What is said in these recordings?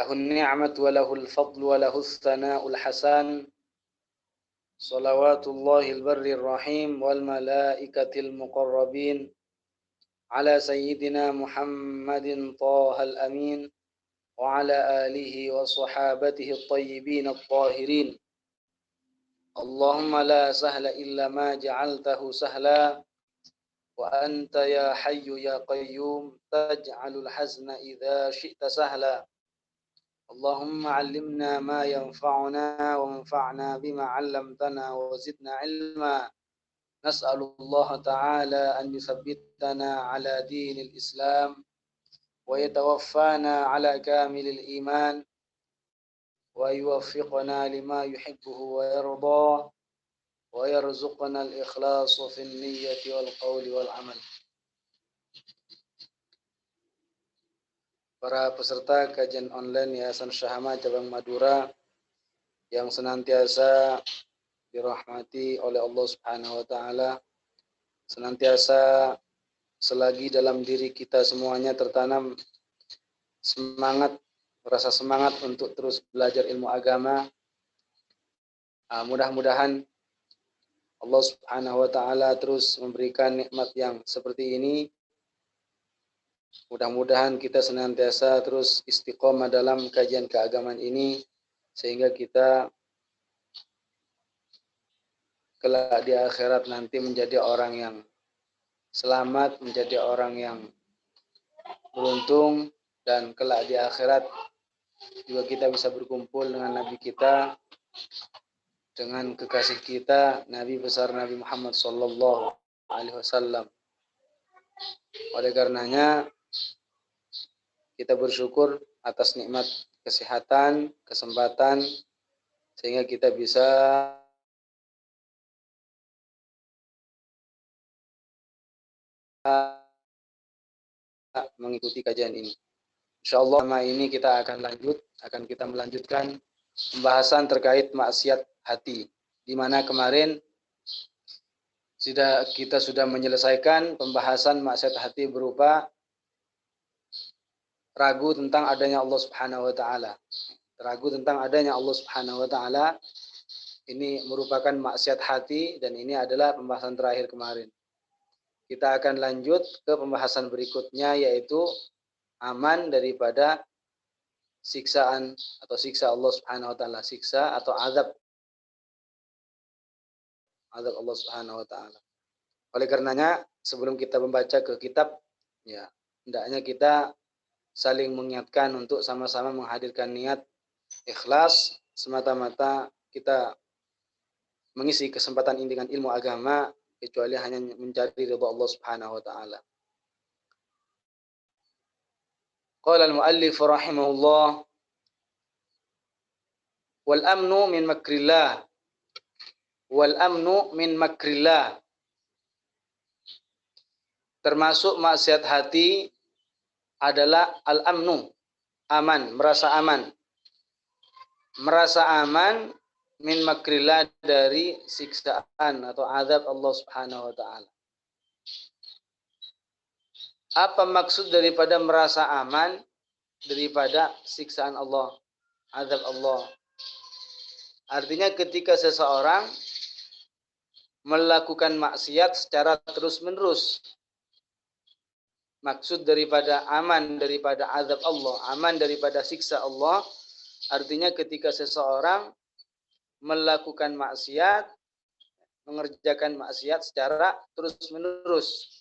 له النعمة وله الفضل وله الثناء الحسن صلوات الله البر الرحيم والملائكة المقربين على سيدنا محمد طه الأمين وعلى آله وصحابته الطيبين الطاهرين. اللهم لا سهل إلا ما جعلته سهلا وأنت يا حي يا قيوم تجعل الحزن إذا شئت سهلا. اللهم علمنا ما ينفعنا وانفعنا بما علمتنا وزدنا علما. نسأل الله تعالى أن يثبتنا على دين الإسلام ويتوفانا على كامل الإيمان ويوفقنا لما يحبه ويرضاه ويرزقنا الإخلاص في النية والقول والعمل. Para peserta kajian online Yayasan Syahama Cabang Madura yang senantiasa dirahmati oleh Allah Subhanahu wa taala, senantiasa selagi dalam diri kita semuanya tertanam semangat, rasa semangat untuk terus belajar ilmu agama. Mudah-mudahan Allah Subhanahu wa taala terus memberikan nikmat yang seperti ini. Mudah-mudahan kita senantiasa terus istiqomah dalam kajian keagamaan ini sehingga kita kelak di akhirat nanti menjadi orang yang selamat, menjadi orang yang beruntung, dan kelak di akhirat juga kita bisa berkumpul dengan Nabi kita, dengan kekasih kita, Nabi besar Nabi Muhammad sallallahu alaihi wasallam. Oleh karenanya kita bersyukur atas nikmat kesehatan, kesempatan, sehingga kita bisa mengikuti kajian ini. Insyaallah tema ini kita akan kita melanjutkan pembahasan terkait maksiat hati, di mana kemarin kita sudah menyelesaikan pembahasan maksiat hati berupa ragu tentang adanya Allah Subhanahu wa taala. Ragu tentang adanya Allah Subhanahu wa taala ini merupakan maksiat hati, dan ini adalah pembahasan terakhir kemarin. Kita akan lanjut ke pembahasan berikutnya, yaitu aman daripada siksaan atau siksa Allah Subhanahu wa taala, siksa atau azab Allah Subhanahu wa taala. Oleh karenanya sebelum kita membaca ke kitab, ya hendaknya kita saling mengingatkan untuk sama-sama menghadirkan niat ikhlas semata-mata kita mengisi kesempatan ini dengan ilmu agama, kecuali hanya mencari ridha Allah Subhanahu wa taala. Qala al-muallif rahimahullah wal amnu min makrillah wal amnu min makrillah. Termasuk maksiat hati adalah al-amnu, aman, merasa aman. Merasa aman min makrillah, dari siksaan atau azab Allah Subhanahu wa taala. Apa maksud daripada merasa aman daripada siksaan Allah, azab Allah? Artinya ketika seseorang melakukan maksiat secara terus-menerus, maksud daripada aman daripada azab Allah, aman daripada siksa Allah, artinya ketika seseorang melakukan maksiat, mengerjakan maksiat secara terus-menerus,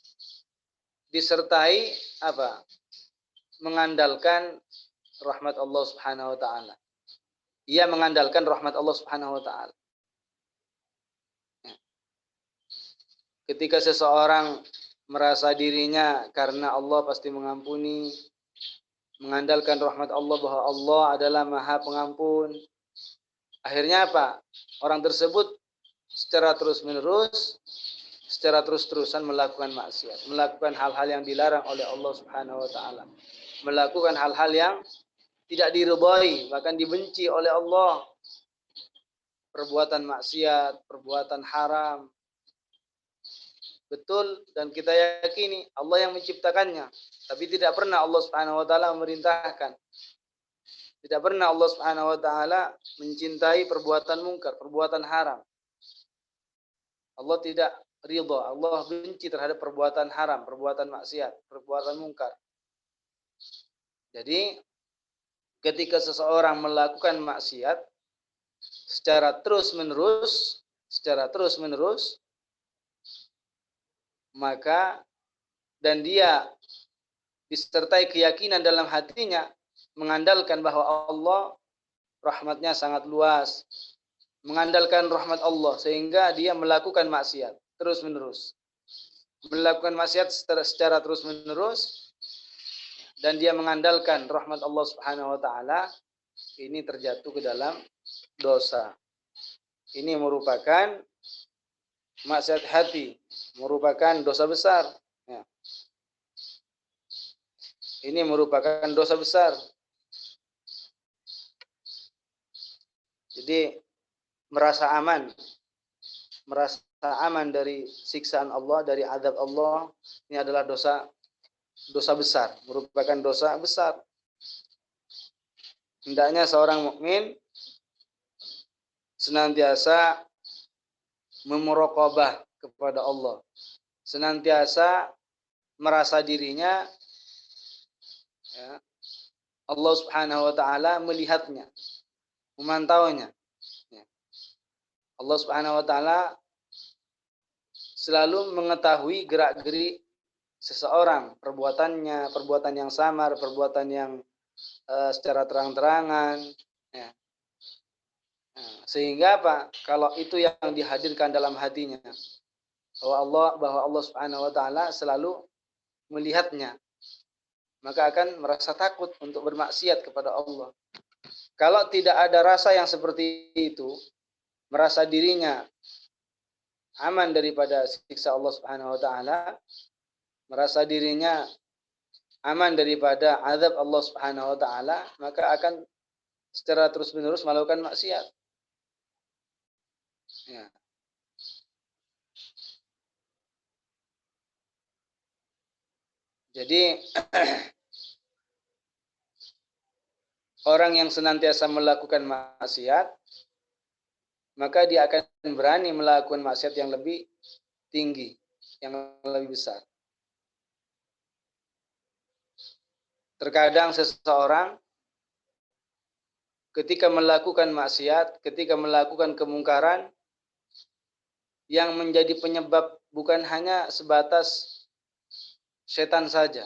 disertai apa? Mengandalkan rahmat Allah Subhanahu wa taala. Ia mengandalkan rahmat Allah Subhanahu wa taala. Ketika seseorang merasa dirinya karena Allah pasti mengampuni, mengandalkan rahmat Allah bahwa Allah adalah Maha Pengampun, akhirnya apa? Orang tersebut secara terus-menerus, secara terus-terusan melakukan maksiat, melakukan hal-hal yang dilarang oleh Allah Subhanahu wa taala, melakukan hal-hal yang tidak diridhai, bahkan dibenci oleh Allah. Perbuatan maksiat, perbuatan haram. Betul, dan kita yakini Allah yang menciptakannya, tapi tidak pernah Allah Subhanahu wa taala memerintahkan. Tidak pernah Allah Subhanahu wa taala mencintai perbuatan mungkar, perbuatan haram. Allah tidak ridha, Allah benci terhadap perbuatan haram, perbuatan maksiat, perbuatan mungkar. Jadi ketika seseorang melakukan maksiat secara terus-menerus, maka dan dia disertai keyakinan dalam hatinya mengandalkan bahwa Allah rahmatnya sangat luas, mengandalkan rahmat Allah sehingga dia melakukan maksiat terus-menerus. Melakukan maksiat secara terus-menerus dan dia mengandalkan rahmat Allah Subhanahu wa taala, ini terjatuh ke dalam dosa. Ini merupakan maksiat hati, merupakan dosa besar. Ya. Ini merupakan dosa besar. Jadi merasa aman dari siksaan Allah, dari azab Allah, ini adalah dosa besar, merupakan dosa besar. Hendaknya seorang mukmin senantiasa memuraqabah kepada Allah, senantiasa merasa dirinya ya, Allah Subhanahu wa taala melihatnya, memantaunya. Ya. Allah Subhanahu wa taala selalu mengetahui gerak-gerik seseorang, perbuatannya, perbuatan yang samar, perbuatan yang secara terang-terangan. Ya. Sehingga apa? Kalau itu yang dihadirkan dalam hatinya, bahwa Allah Subhanahu wa taala selalu melihatnya, maka akan merasa takut untuk bermaksiat kepada Allah. Kalau tidak ada rasa yang seperti itu, merasa dirinya aman daripada siksa Allah Subhanahu wa taala, merasa dirinya aman daripada azab Allah Subhanahu wa taala, maka akan secara terus-menerus melakukan maksiat. Ya. Jadi orang yang senantiasa melakukan maksiat, maka dia akan berani melakukan maksiat yang lebih tinggi, yang lebih besar. Terkadang seseorang ketika melakukan maksiat, ketika melakukan kemungkaran, yang menjadi penyebab bukan hanya sebatas setan saja.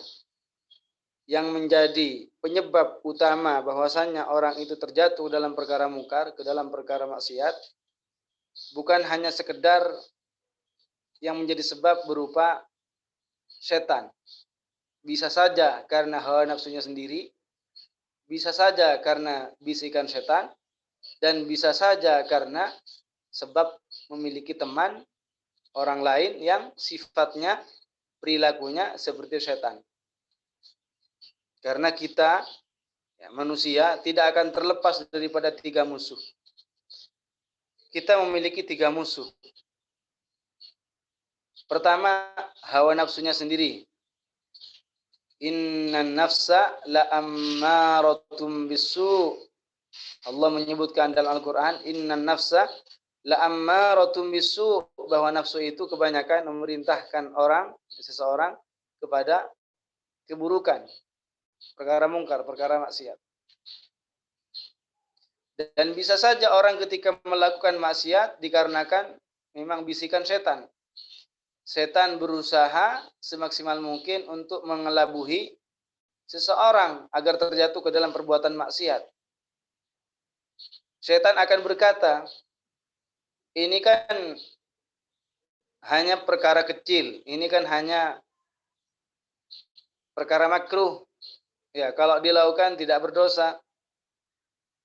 Yang menjadi penyebab utama bahwasannya orang itu terjatuh dalam perkara mungkar, ke dalam perkara maksiat, bukan hanya sekedar yang menjadi sebab berupa setan. Bisa saja karena hawa nafsunya sendiri, bisa saja karena bisikan setan, dan bisa saja karena sebab memiliki teman orang lain yang sifatnya, perilakunya seperti setan. Karena kita manusia tidak akan terlepas daripada 3 musuh. Kita memiliki 3 musuh. Pertama, hawa nafsunya sendiri. Innan nafsa la'ammaratum bisu. Allah menyebutkan dalam Al-Quran, innan nafsa la'ammaratum bisu, bahwa nafsu itu kebanyakan memerintahkan seseorang kepada keburukan, perkara mungkar, perkara maksiat. Dan bisa saja orang ketika melakukan maksiat dikarenakan memang bisikan setan. Setan berusaha semaksimal mungkin untuk mengelabuhi seseorang agar terjatuh ke dalam perbuatan maksiat. Setan akan berkata, ini kan hanya perkara kecil, ini kan hanya perkara makruh. Ya, kalau dilakukan tidak berdosa.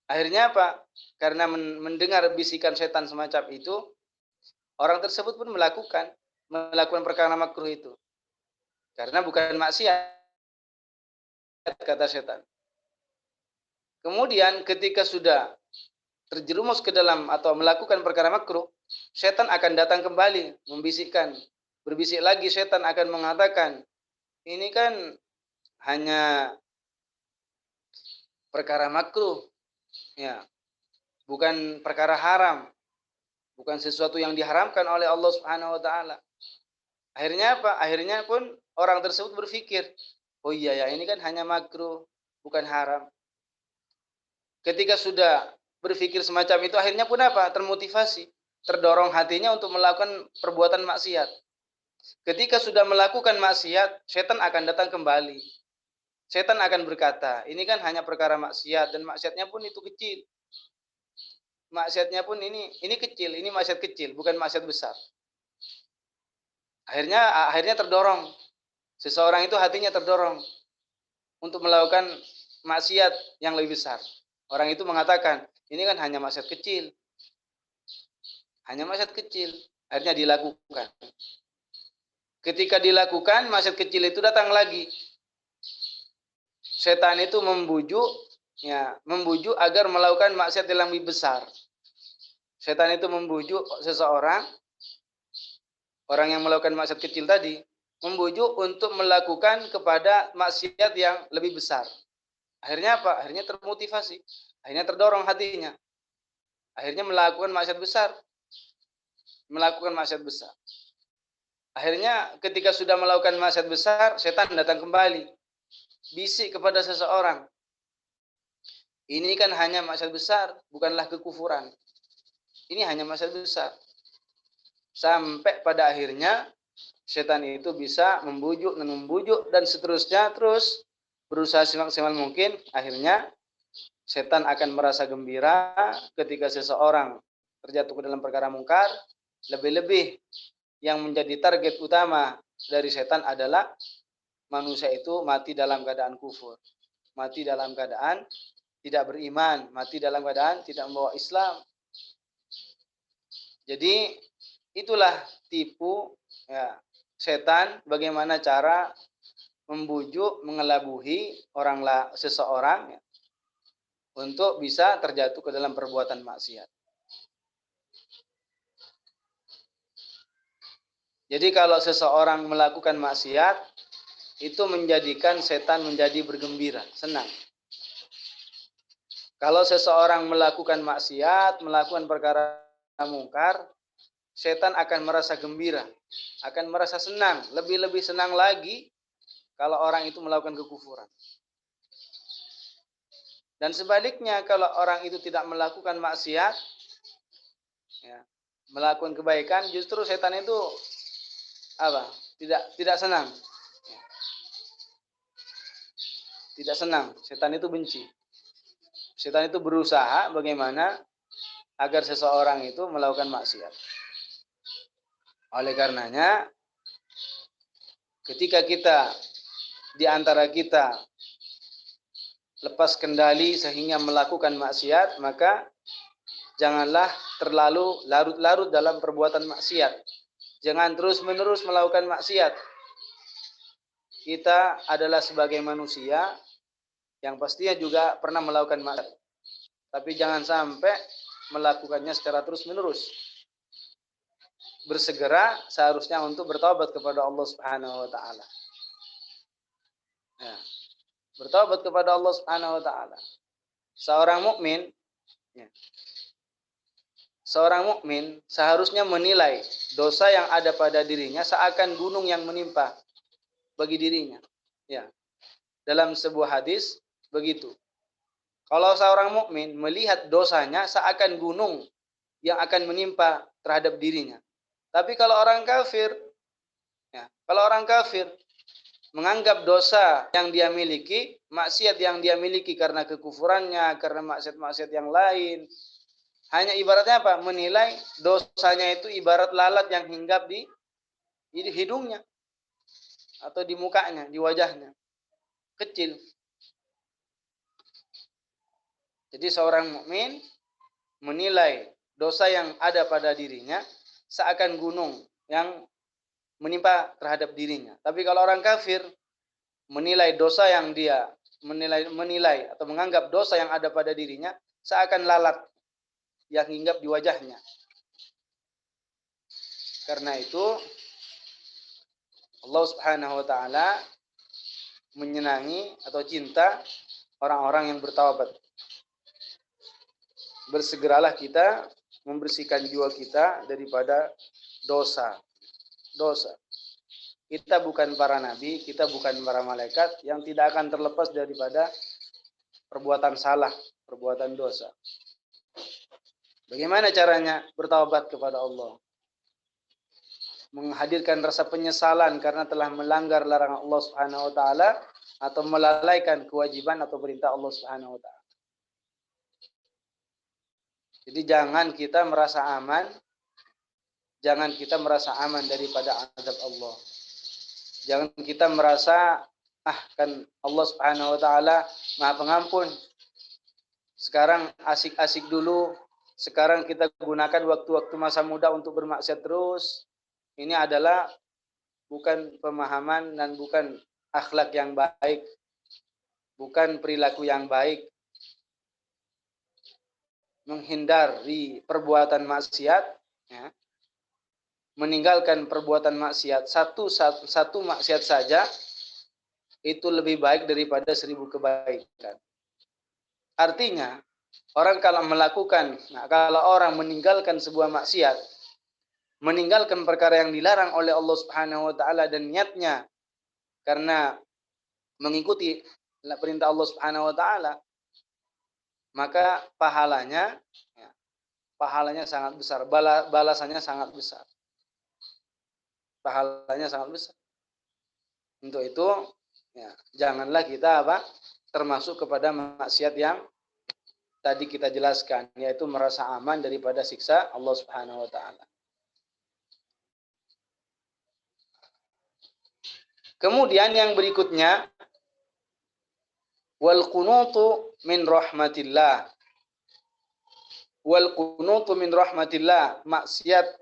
Akhirnya apa? Karena mendengar bisikan setan semacam itu, orang tersebut pun melakukan perkara makruh itu. Karena bukan maksiat, kata setan. Kemudian ketika sudah terjerumus ke dalam atau melakukan perkara makruh, setan akan datang kembali, membisikkan. Berbisik lagi setan akan mengatakan, ini kan hanya perkara makruh, ya, bukan perkara haram, bukan sesuatu yang diharamkan oleh Allah Subhanahu wa taala. Akhirnya apa? Akhirnya pun orang tersebut berpikir, "Oh iya ya, ini kan hanya makruh, bukan haram." Ketika sudah berpikir semacam itu, akhirnya pun apa? Termotivasi, terdorong hatinya untuk melakukan perbuatan maksiat. Ketika sudah melakukan maksiat, setan akan datang kembali. Setan akan berkata, "Ini kan hanya perkara maksiat dan maksiatnya pun itu kecil. Maksiatnya pun ini kecil, ini maksiat kecil, bukan maksiat besar." Akhirnya terdorong. Seseorang itu hatinya terdorong untuk melakukan maksiat yang lebih besar. Orang itu mengatakan, "Ini kan hanya maksiat kecil." Hanya maksiat kecil. Akhirnya dilakukan. Ketika dilakukan, maksiat kecil itu datang lagi. Setan itu membujuk agar melakukan maksiat yang lebih besar. Setan itu membujuk seseorang, orang yang melakukan maksiat kecil tadi, membujuk untuk melakukan kepada maksiat yang lebih besar. Akhirnya apa? Akhirnya termotivasi. Akhirnya terdorong hatinya. Akhirnya melakukan maksiat besar. Melakukan maksiat besar. Akhirnya ketika sudah melakukan maksiat besar, setan datang kembali. Bisik kepada seseorang. Ini kan hanya maksiat besar, bukanlah kekufuran. Ini hanya maksiat besar. Sampai pada akhirnya setan itu bisa membujuk dan seterusnya, terus berusaha semaksimal mungkin. Akhirnya setan akan merasa gembira ketika seseorang terjatuh ke dalam perkara mungkar. Lebih-lebih yang menjadi target utama dari setan adalah manusia itu mati dalam keadaan kufur, mati dalam keadaan tidak beriman, mati dalam keadaan tidak membawa Islam. Jadi itulah tipu, ya, setan, bagaimana cara membujuk, mengelabuhi seseorang, ya, untuk bisa terjatuh ke dalam perbuatan maksiat. Jadi kalau seseorang melakukan maksiat, itu menjadikan setan menjadi bergembira, senang. Kalau seseorang melakukan maksiat, melakukan perkara mungkar, setan akan merasa gembira, akan merasa senang, lebih-lebih senang lagi kalau orang itu melakukan kekufuran. Dan sebaliknya, kalau orang itu tidak melakukan maksiat, ya, melakukan kebaikan, justru setan itu apa? Tidak senang. Tidak senang, setan itu benci. Setan itu berusaha bagaimana agar seseorang itu melakukan maksiat. Oleh karenanya, ketika di antara kita lepas kendali sehingga melakukan maksiat, maka janganlah terlalu larut-larut dalam perbuatan maksiat. Jangan terus-menerus melakukan maksiat. Kita adalah sebagai manusia yang pastinya juga pernah melakukan maksiat. Tapi jangan sampai melakukannya secara terus-menerus. Bersegera seharusnya untuk bertaubat kepada Allah Subhanahu wa taala. Ya. Bertaubat kepada Allah Subhanahu wa taala. Seorang mukmin, ya, seorang mukmin seharusnya menilai dosa yang ada pada dirinya seakan gunung yang menimpa bagi dirinya. Ya. Dalam sebuah hadis begitu. Kalau seorang mukmin melihat dosanya seakan gunung yang akan menimpa terhadap dirinya. Tapi kalau orang kafir, ya, kalau orang kafir menganggap dosa yang dia miliki, maksiat yang dia miliki karena kekufurannya, karena maksiat-maksiat yang lain, hanya ibaratnya apa? Menilai dosanya itu ibarat lalat yang hinggap di hidungnya atau di mukanya, di wajahnya. Kecil. Jadi seorang mukmin menilai dosa yang ada pada dirinya seakan gunung yang menimpa terhadap dirinya. Tapi kalau orang kafir menilai dosa yang dia menilai atau menganggap dosa yang ada pada dirinya seakan lalat yang hinggap di wajahnya. Karena itu Allah Subhanahu wa taala menyenangi atau cinta orang-orang yang bertaubat. Bersegeralah kita membersihkan jiwa kita daripada dosa. Dosa. Kita bukan para nabi, kita bukan para malaikat yang tidak akan terlepas daripada perbuatan salah, perbuatan dosa. Bagaimana caranya bertaubat kepada Allah? Menghadirkan rasa penyesalan karena telah melanggar larangan Allah Subhanahu wa taala atau melalaikan kewajiban atau perintah Allah Subhanahu wa taala. Jadi jangan kita merasa aman, jangan kita merasa aman daripada azab Allah. Jangan kita merasa kan Allah Subhanahu wa taala Maha Pengampun. Sekarang asik-asik dulu, sekarang kita gunakan waktu-waktu masa muda untuk bermaksiat terus. Ini adalah bukan pemahaman dan bukan akhlak yang baik, bukan perilaku yang baik. Menghindari perbuatan maksiat, ya, meninggalkan perbuatan maksiat satu maksiat saja itu lebih baik daripada 1000 kebaikan. Artinya orang kalau orang meninggalkan sebuah maksiat, meninggalkan perkara yang dilarang oleh Allah Subhanahu wa taala dan niatnya karena mengikuti perintah Allah Subhanahu wa taala, maka pahalanya sangat besar, balasannya sangat besar. Pahalanya sangat besar. Untuk itu, ya, janganlah kita termasuk kepada maksiat yang tadi kita jelaskan, yaitu merasa aman daripada siksa Allah Subhanahu wa taala. Kemudian yang berikutnya, wal qunutu min rahmatillah. Wal qunutu min rahmatillah, maksiat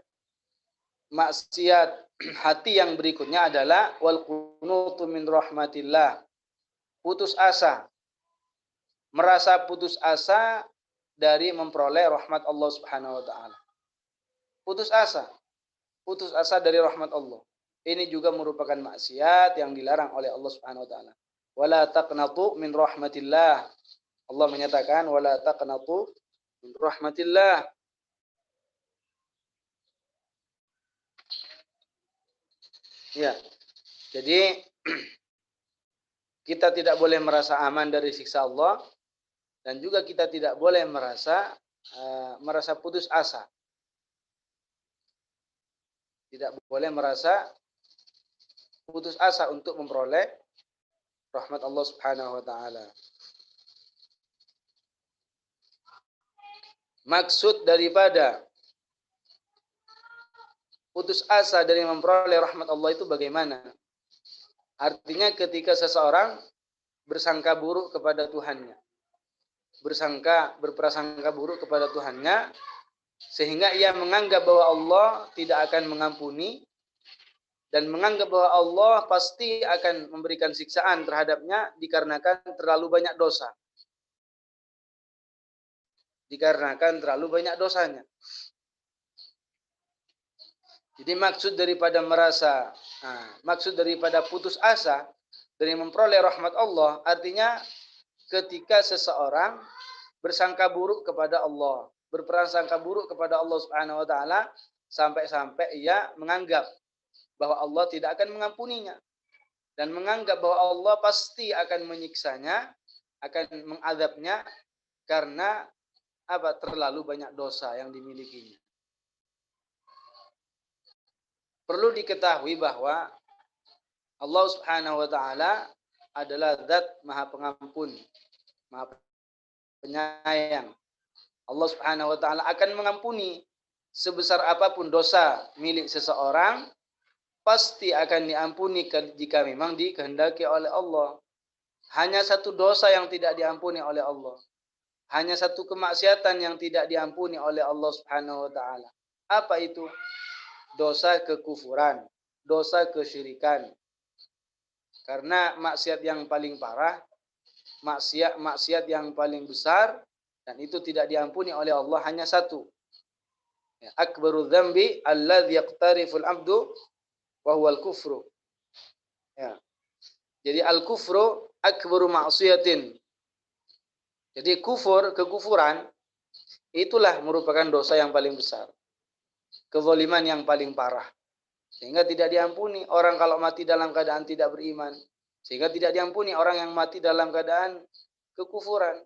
hati yang berikutnya adalah wal qunutu min rahmatillah. Putus asa. Merasa putus asa dari memperoleh rahmat Allah Subhanahu wa taala. Putus asa dari rahmat Allah. Ini juga merupakan maksiat yang dilarang oleh Allah Subhanahu wa taala. Wala taqnatu min rahmatillah. Allah menyatakan wala taqnatu min rahmatillah. Ya. Jadi kita tidak boleh merasa aman dari siksa Allah dan juga kita tidak boleh merasa putus asa. Tidak boleh merasa putus asa untuk memperoleh rahmat Allah Subhanahu wa taala. Maksud daripada putus asa dari memperoleh rahmat Allah itu bagaimana? Artinya ketika seseorang bersangka buruk kepada Tuhannya. Berprasangka buruk kepada Tuhannya sehingga ia menganggap bahwa Allah tidak akan mengampuni dan menganggap bahwa Allah pasti akan memberikan siksaan terhadapnya dikarenakan terlalu banyak dosa. Dikarenakan terlalu banyak dosanya. Jadi maksud daripada putus asa dari memperoleh rahmat Allah, artinya ketika seseorang bersangka buruk kepada Allah, berprasangka buruk kepada Allah Subhanahu wa taala sampai-sampai ia menganggap bahwa Allah tidak akan mengampuninya dan menganggap bahwa Allah pasti akan menyiksanya, akan mengadabnya karena terlalu banyak dosa yang dimilikinya. Perlu diketahui bahwa Allah Subhanahu wa taala adalah zat Maha Pengampun, Maha Penyayang. Allah Subhanahu wa taala akan mengampuni sebesar apapun dosa milik seseorang, pasti akan diampuni jika memang dikehendaki oleh Allah. Hanya satu dosa yang tidak diampuni oleh Allah. Hanya satu kemaksiatan yang tidak diampuni oleh Allah Subhanahu wa taala. Apa itu? Dosa kekufuran, dosa kesyirikan. Karena maksiat yang paling parah, maksiat yang paling besar dan itu tidak diampuni oleh Allah hanya satu. Akbaru dzambi alladzi yaqtariful abdu wa huwa al-kufru. Ya. Jadi al-kufru akbaru ma'siyatin. Jadi kekufuran itulah merupakan dosa yang paling besar. Kezaliman yang paling parah. Sehingga tidak diampuni orang kalau mati dalam keadaan tidak beriman. Sehingga tidak diampuni orang yang mati dalam keadaan kekufuran.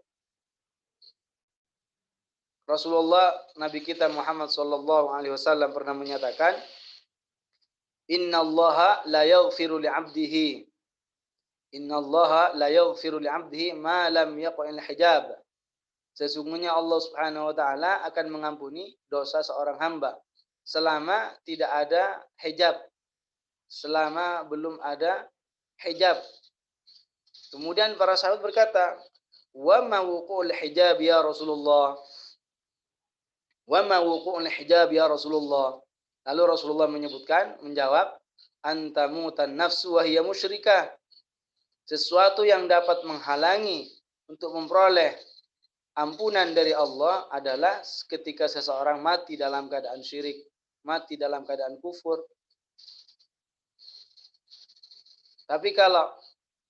Rasulullah Nabi kita Muhammad sallallahu alaihi wasallam pernah menyatakan, "Innallaha la yaghfiru li'abdihi. Innallaha la yaghfiru li'abdihi ma lam yaqa'il hijab." Sesungguhnya Allah Subhanahu wa taala akan mengampuni dosa seorang hamba selama tidak ada hijab. Selama belum ada hijab. Kemudian para sahabat berkata, "Wa ma wuqu'ul hijab ya Rasulullah?" Wa ma wuqu'ul hijab ya Rasulullah? Lalu Rasulullah menjawab, antamutan nafsu wa hiya musyrikah. Sesuatu yang dapat menghalangi untuk memperoleh ampunan dari Allah adalah ketika seseorang mati dalam keadaan syirik, mati dalam keadaan kufur. Tapi kalau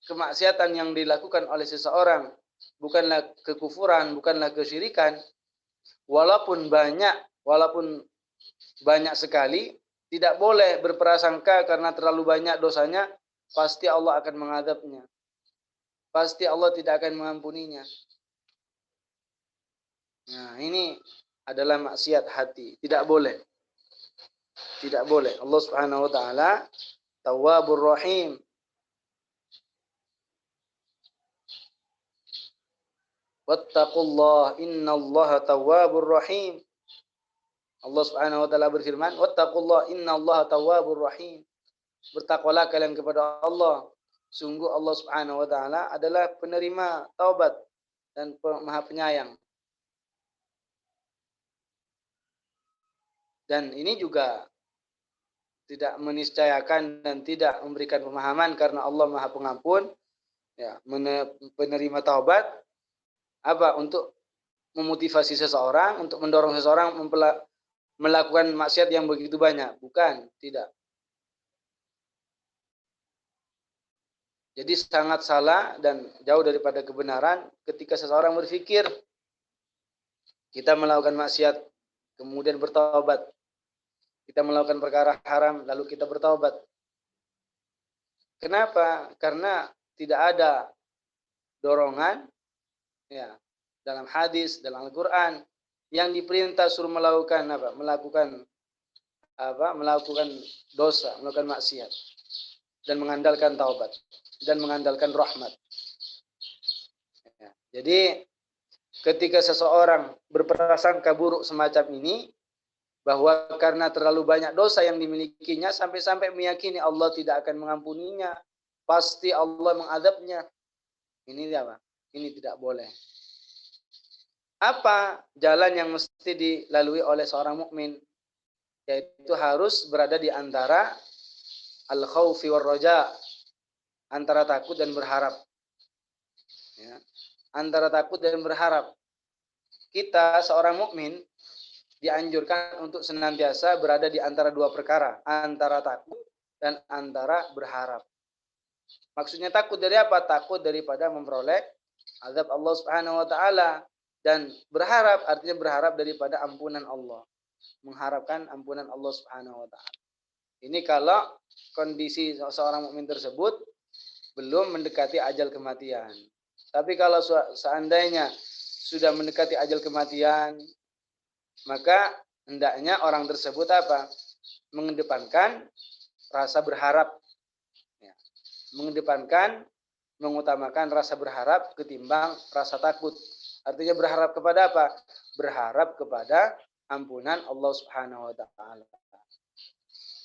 kemaksiatan yang dilakukan oleh seseorang bukanlah kekufuran, bukanlah kesyirikan, walaupun banyak sekali, tidak boleh berprasangka karena terlalu banyak dosanya, pasti Allah akan mengadabnya. Pasti Allah tidak akan mengampuninya. Nah, ini adalah maksiat hati. Tidak boleh. Tidak boleh. Allah Subhanahu wa taala Tawwabur Rahim. Wattaqullah innallaha tawwabur rahim. Allah Subhanahu wa taala berfirman, "Wattaqullah innallaha tawwabur rahim." Bertakwalah kalian kepada Allah. Sungguh Allah Subhanahu wa taala adalah penerima taubat dan Maha Penyayang. Dan ini juga tidak meniscayakan dan tidak memberikan pemahaman karena Allah Maha Pengampun, ya, penerima taubat apa untuk memotivasi seseorang, untuk mendorong seseorang melakukan maksiat yang begitu banyak. Bukan, tidak. Jadi sangat salah dan jauh daripada kebenaran ketika seseorang berpikir kita melakukan maksiat kemudian bertaubat. Kita melakukan perkara haram lalu kita bertaubat. Kenapa? Karena tidak ada dorongan, ya, dalam hadis, dalam Al-Quran yang diperintah suruh melakukan apa? Melakukan dosa, melakukan maksiat dan mengandalkan taubat dan mengandalkan rahmat. Ya. Jadi ketika seseorang berprasangka buruk semacam ini, bahwa karena terlalu banyak dosa yang dimilikinya sampai-sampai meyakini Allah tidak akan mengampuninya, pasti Allah mengadabnya. Ini apa? Ini tidak boleh. Apa jalan yang mesti dilalui oleh seorang mukmin? Yaitu harus berada di antara al-khaufi war raja, antara takut dan berharap. Ya. Antara takut dan berharap. Kita seorang mukmin dianjurkan untuk senantiasa berada di antara dua perkara, antara takut dan antara berharap. Maksudnya takut dari apa? Takut daripada memperoleh azab Allah Subhanahu wa taala, dan berharap artinya berharap daripada ampunan Allah. Mengharapkan ampunan Allah Subhanahu wa taala. Ini kalau kondisi seorang mukmin tersebut belum mendekati ajal kematian. Tapi kalau seandainya sudah mendekati ajal kematian, maka hendaknya orang tersebut apa? Mengedepankan rasa berharap. Ya. Mengedepankan, mengutamakan rasa berharap ketimbang rasa takut. Artinya berharap kepada apa? Berharap kepada ampunan Allah Subhanahu wa taala.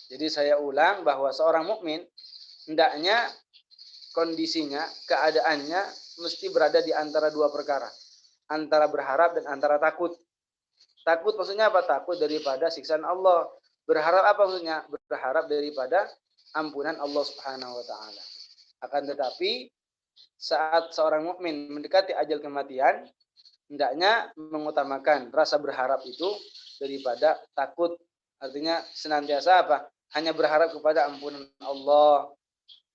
Jadi saya ulang bahwa seorang mukmin hendaknya kondisinya, keadaannya mesti berada di antara dua perkara. Antara berharap dan antara takut. Takut maksudnya apa? Takut daripada siksaan Allah. Berharap apa maksudnya? Berharap daripada ampunan Allah Subhanahu wa taala. Akan tetapi saat seorang mukmin mendekati ajal kematian, hendaknya mengutamakan rasa berharap itu daripada takut. Artinya senantiasa apa? Hanya berharap kepada ampunan Allah,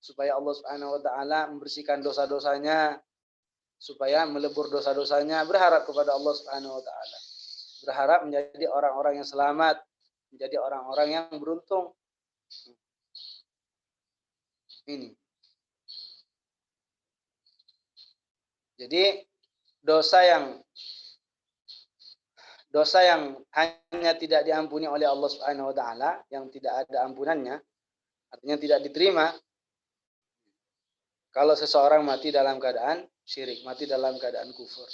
supaya Allah Subhanahu wa taala membersihkan dosa-dosanya, supaya melebur dosa-dosanya, berharap kepada Allah Subhanahu wa taala. Berharap menjadi orang-orang yang selamat, menjadi orang-orang yang beruntung. Ini. Jadi dosa yang hanya tidak diampuni oleh Allah Subhanahu wa taala, yang tidak ada ampunannya, artinya tidak diterima kalau seseorang mati dalam keadaan syirik, mati dalam keadaan kufur.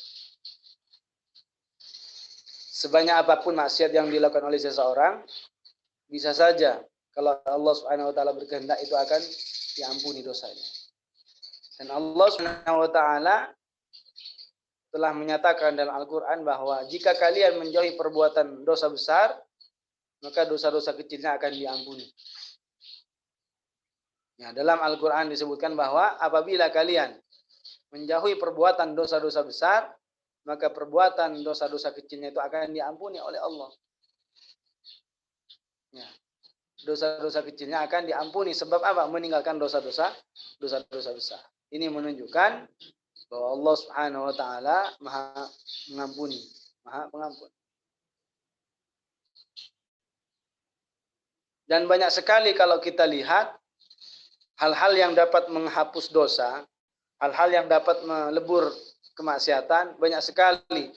Sebanyak apapun maksiat yang dilakukan oleh seseorang, bisa saja kalau Allah Subhanahu wa taala berkehendak itu akan diampuni dosanya. Dan Allah Subhanahu wa taala telah menyatakan dalam Al-Quran bahwa jika kalian menjauhi perbuatan dosa besar, maka dosa-dosa kecilnya akan diampuni. Ya, dalam Al-Quran disebutkan bahwa apabila kalian menjauhi perbuatan dosa-dosa besar, maka perbuatan dosa-dosa kecilnya itu akan diampuni oleh Allah. Ya, dosa-dosa kecilnya akan diampuni. Sebab apa? Meninggalkan dosa-dosa besar. Ini menunjukkan bahwa Allah Subhanahu wa taala Maha mengampuni, Maha pengampun. Dan banyak sekali kalau kita lihat hal-hal yang dapat menghapus dosa, hal-hal yang dapat melebur kemaksiatan, banyak sekali.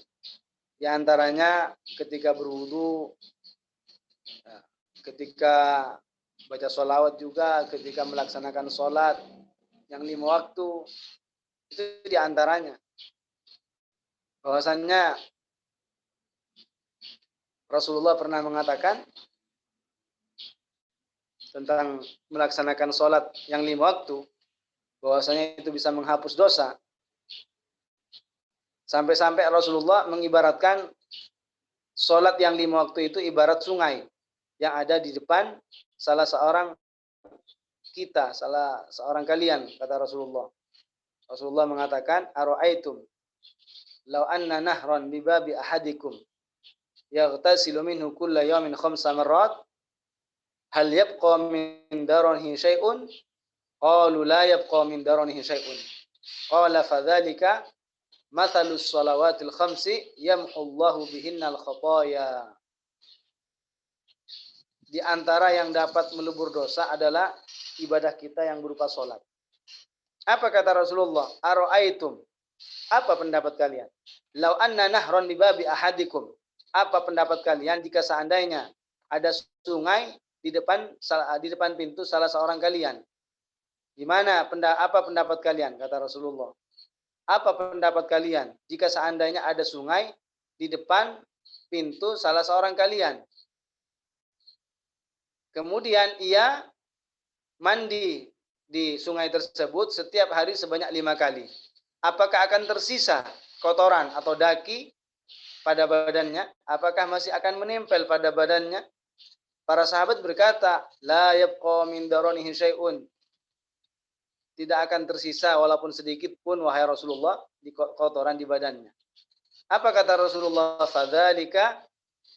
Di antaranya ketika berwudu, ketika baca sholawat juga, ketika melaksanakan sholat yang 5 waktu, itu di antaranya. Bahwasannya Rasulullah pernah mengatakan tentang melaksanakan sholat yang 5 waktu, bahwasanya itu bisa menghapus dosa. Sampai-sampai Rasulullah mengibaratkan sholat yang 5 waktu itu ibarat sungai yang ada di depan salah seorang kita, salah seorang kalian, kata Rasulullah. Rasulullah mengatakan, "Ara'aitum law anna nahran bi babi ahadikum yaghtasilu minhu kulla yawmin 5 marrat hal yabqa min daranihi syai'un?" Qalu la yabqa min daranihi syai'un. Qala fadzalika mathalus shalawatil khamsi yamhullahu bihinnal khataya. Di antara yang dapat melebur dosa adalah ibadah kita yang berupa sholat. Apa kata Rasulullah? Ara'aitum. Apa pendapat kalian? Lau anna nahron bi babi ahadikum. Apa pendapat kalian jika seandainya ada sungai di depan pintu salah seorang kalian? Gimana? Apa pendapat kalian? Kata Rasulullah. Apa pendapat kalian jika seandainya ada sungai di depan pintu salah seorang kalian? Kemudian ia mandi di sungai tersebut setiap hari sebanyak 5 kali. Apakah akan tersisa kotoran atau daki pada badannya? Apakah masih akan menempel pada badannya? Para sahabat berkata, la yabqa min daranihi syai'un. Tidak akan tersisa walaupun sedikit pun, wahai Rasulullah, di kotoran di badannya. Apa kata Rasulullah? Fadzalika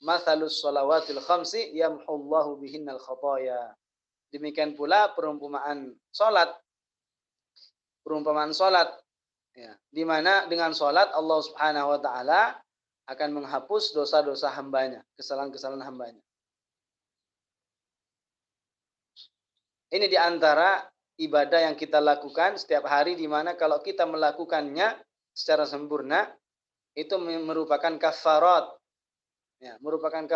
mathalus shalawatil khamsi yamhullahu bihinnal khataya. Demikian pula perumpamaan solat, ya, di mana dengan solat Allah Subhanahu wa taala akan menghapus dosa-dosa hambanya, kesalahan-kesalahan hambanya. Ini di antara ibadah yang kita lakukan setiap hari, di mana kalau kita melakukannya secara sempurna itu merupakan kafarat, ya, merupakan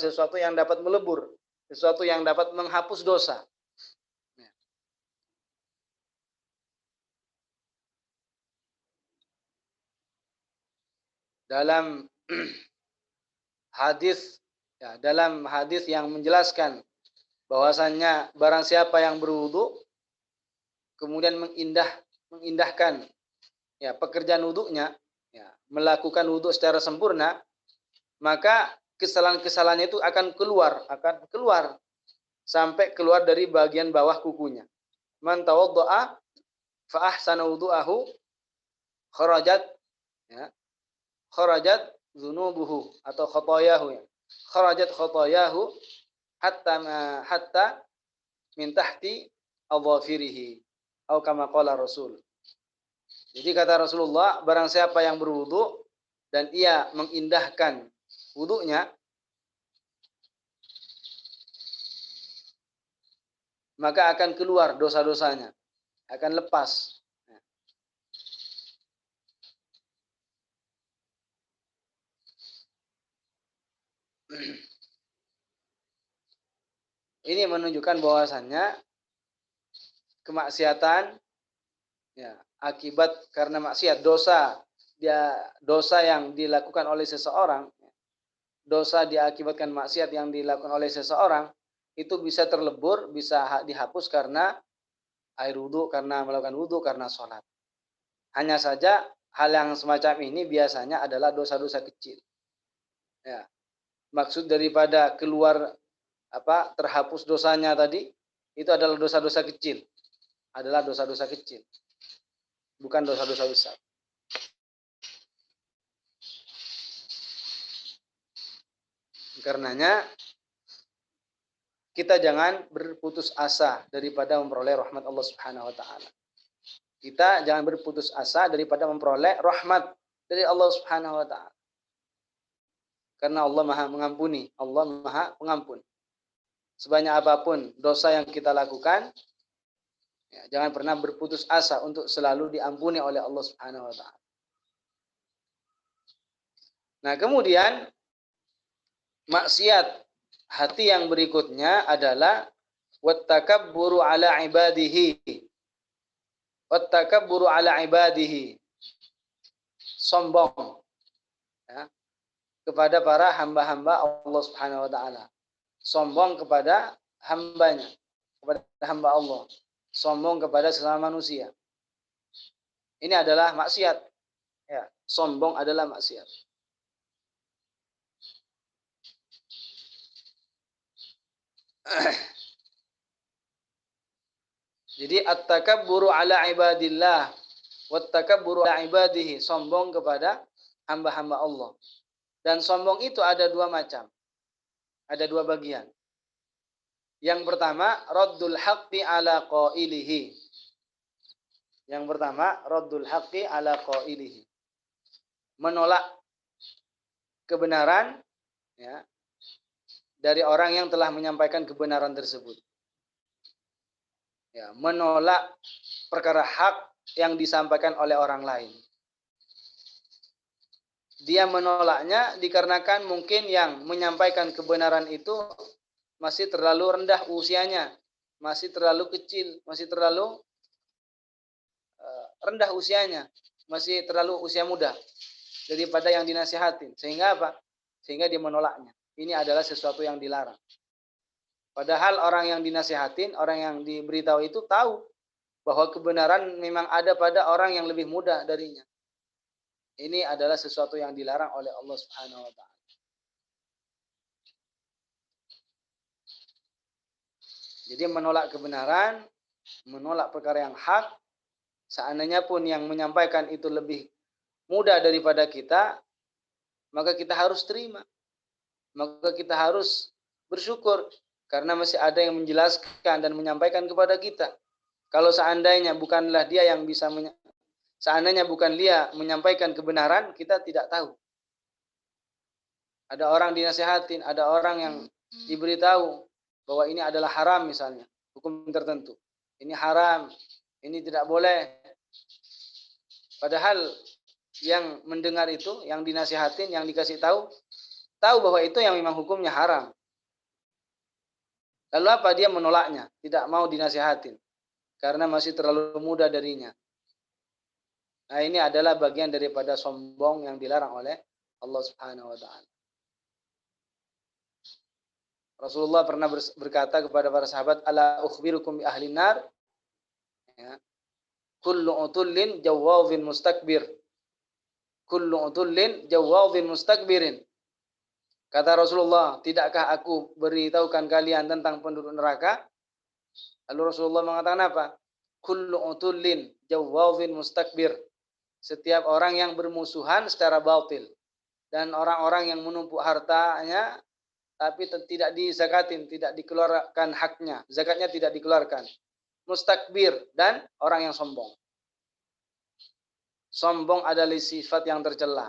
sesuatu yang dapat melebur, sesuatu yang dapat menghapus dosa. Dalam hadis yang menjelaskan bahwasannya barang siapa yang berwudu kemudian mengindahkan ya pekerjaan wudunya, ya, melakukan wudu secara sempurna, maka kesalahan-kesalahannya itu akan keluar sampai keluar dari bagian bawah kukunya. Man tawaddaa fa ahsana wudu'ahu kharajat dzunubuhu atau khotoyahu, ya. Kharajat khotoyahu hatta min tahti adhafirihi atau kama qala Rasul. Jadi kata Rasulullah, barang siapa yang berwudu dan ia mengindahkan wudunya, maka akan keluar dosa-dosanya, akan lepas. Ini menunjukkan bahwasannya kemaksiatan, ya, akibat karena maksiat, dosa yang dilakukan oleh seseorang, dosa diakibatkan maksiat yang dilakukan oleh seseorang itu bisa terlebur, bisa dihapus karena air wudu, karena melakukan wudu, karena sholat. Hanya saja hal yang semacam ini biasanya adalah dosa-dosa kecil. Ya, maksud daripada keluar terhapus dosanya tadi itu adalah dosa-dosa kecil, bukan dosa-dosa besar. Karenanya kita jangan berputus asa daripada memperoleh rahmat Allah Subhanahu wa taala. Kita jangan berputus asa daripada memperoleh rahmat dari Allah Subhanahu wa taala. Karena Allah Maha mengampuni, Allah Maha pengampun. Sebanyak apapun dosa yang kita lakukan, ya, jangan pernah berputus asa untuk selalu diampuni oleh Allah Subhanahu wa taala. Nah, kemudian maksiat hati yang berikutnya adalah wattakabburu ala ibadihi. Wattakabburu ala ibadihi. Sombong, ya, kepada para hamba-hamba Allah Subhanahu wa taala. Sombong kepada hambanya, kepada hamba Allah. Sombong kepada sesama manusia. Ini adalah maksiat. Ya, sombong adalah maksiat. Jadi at-takabburu ala ibadillah wat-takabburu ala ibadihi, sombong kepada hamba-hamba Allah. Dan sombong itu ada dua macam. Ada dua bagian. Yang pertama, raddul haqqi ala qailihi. Yang pertama, raddul haqqi ala qailihi. Menolak kebenaran, ya, dari orang yang telah menyampaikan kebenaran tersebut. Ya, menolak perkara hak yang disampaikan oleh orang lain. Dia menolaknya dikarenakan mungkin yang menyampaikan kebenaran itu masih terlalu rendah usianya, masih terlalu kecil, masih terlalu rendah usianya, masih terlalu usia muda daripada yang dinasihatin. Sehingga apa? Sehingga dia menolaknya. Ini adalah sesuatu yang dilarang. Padahal orang yang dinasihatin, orang yang diberitahu itu tahu bahwa kebenaran memang ada pada orang yang lebih muda darinya. Ini adalah sesuatu yang dilarang oleh Allah Subhanahu wa taala. Jadi menolak kebenaran, menolak perkara yang hak, seandainya pun yang menyampaikan itu lebih muda daripada kita, maka kita harus terima. Maka kita harus bersyukur karena masih ada yang menjelaskan dan menyampaikan kepada kita. Kalau seandainya bukanlah dia yang bisa seandainya bukan dia menyampaikan kebenaran, kita tidak tahu. Ada orang dinasihatin, ada orang yang diberitahu bahwa ini adalah haram misalnya, hukum tertentu. Ini haram, ini tidak boleh. Padahal yang mendengar itu, yang dinasihatin, yang dikasih tahu bahwa itu yang memang hukumnya haram. Lalu apa? Dia menolaknya, tidak mau dinasihatin karena masih terlalu muda darinya. Nah, ini adalah bagian daripada sombong yang dilarang oleh Allah Subhanahu wa taala. Rasulullah pernah berkata kepada para sahabat, "Ala ukhbirukum bi ahli nar?" Ya. Kullu utullin jawwazin mustakbir. Kullu utullin jawwazin mustakbirin. Kata Rasulullah, "Tidakkah aku beritahukan kalian tentang penduduk neraka?" Lalu Rasulullah mengatakan apa? Kullu utullin jawwazin mustakbir. Setiap orang yang bermusuhan secara batil dan orang-orang yang menumpuk hartanya tapi tidak dizakatin, tidak dikeluarkan haknya, zakatnya tidak dikeluarkan. Mustakbir dan orang yang sombong. Sombong adalah sifat yang tercela.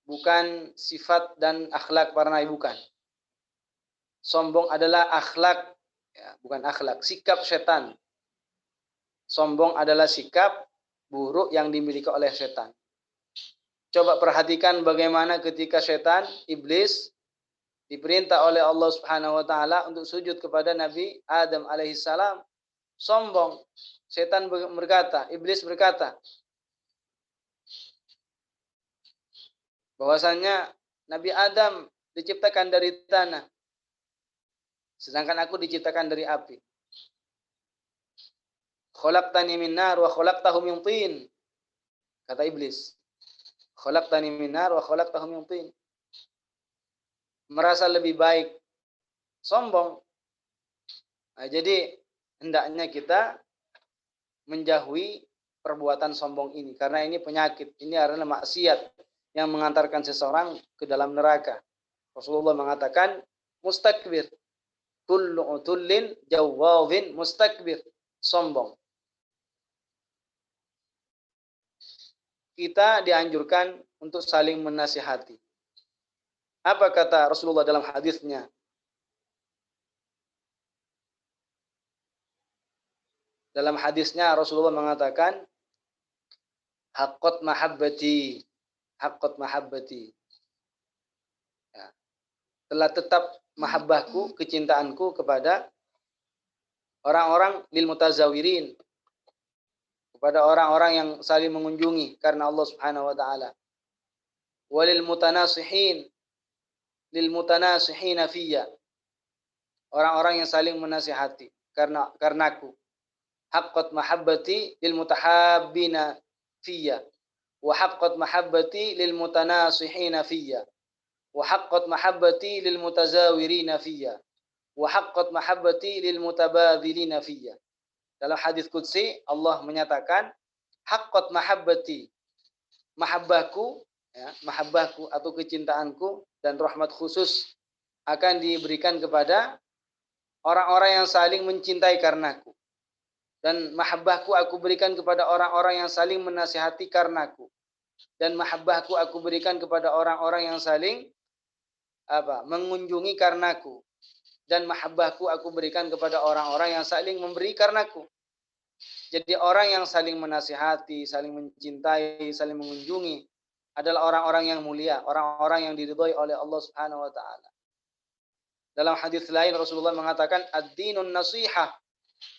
Bukan sifat dan akhlak para nabi, bukan. Sombong adalah akhlak, ya, bukan akhlak, sikap setan. Sombong adalah sikap buruk yang dimiliki oleh setan. Coba perhatikan bagaimana ketika setan, iblis, diperintah oleh Allah Subhanahu wa taala untuk sujud kepada Nabi Adam alaihissalam, sombong. Setan berkata, iblis berkata, bahwasanya Nabi Adam diciptakan dari tanah, sedangkan aku diciptakan dari api. Khalaqtani min nar wa khalaqtahu min tin. Kata iblis. Khalaqtani min nar wa khalaqtahu min tin. Merasa lebih baik, sombong. Nah, jadi hendaknya kita menjauhi perbuatan sombong ini, karena ini penyakit. Ini adalah maksiat yang mengantarkan seseorang ke dalam neraka. Rasulullah mengatakan, mustakbir, kullu utullin jawwadhin mustakbir, sombong. Kita dianjurkan untuk saling menasihati. Apa kata Rasulullah dalam hadisnya? Dalam hadisnya Rasulullah mengatakan, haqqat mahabbati, haqqat mahabbati. Ya. Telah tetap mahabbahku, kecintaanku kepada orang-orang lil mutazawirin, kepada orang-orang yang saling mengunjungi karena Allah Subhanahu wa taala. Walil mutanasihin, lil mutanasihina fiyya. Orang-orang yang saling menasihati karenaku. Haqqat mahabbati lil mutahabbina fiyya wa haqqat mahabbati lil mutanasihina fiyya wa haqqat mahabbati lil mutazawirina fiyya wa haqqat mahabbati lil mutabadzilina fiyya. Dalam hadis qudsi Allah menyatakan, haqqat mahabbati, mahabbahku, ya, mahabbahku atau kecintaanku dan rahmat khusus akan diberikan kepada orang-orang yang saling mencintai karenaku. Dan mahabbahku aku berikan kepada orang-orang yang saling menasihati karenaku. Dan mahabbahku aku berikan kepada orang-orang yang saling mengunjungi karenaku. Dan mahabbahku aku berikan kepada orang-orang yang saling memberi karenaku. Jadi orang yang saling menasihati, saling mencintai, saling mengunjungi adalah orang-orang yang mulia, orang-orang yang diridhai oleh Allah Subhanahu wa taala. Dalam hadis lain Rasulullah mengatakan, ad-dinun nasihah.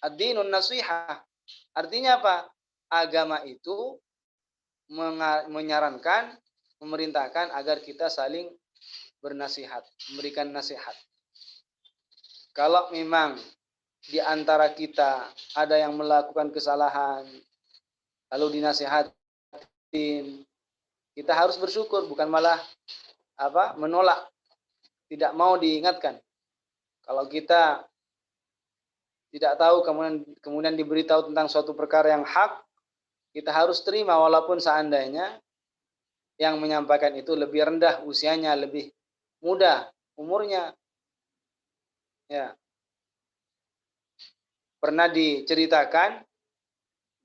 Ad-dinun nasihah. Artinya apa? Agama itu menyarankan, memerintahkan agar kita saling bernasihat, memberikan nasihat. Kalau memang di antara kita ada yang melakukan kesalahan, lalu dinasihatin, kita harus bersyukur, bukan malah menolak, tidak mau diingatkan. Kalau kita tidak tahu kemudian diberitahu tentang suatu perkara yang hak, kita harus terima walaupun seandainya yang menyampaikan itu lebih rendah usianya, lebih muda umurnya. Ya. Pernah diceritakan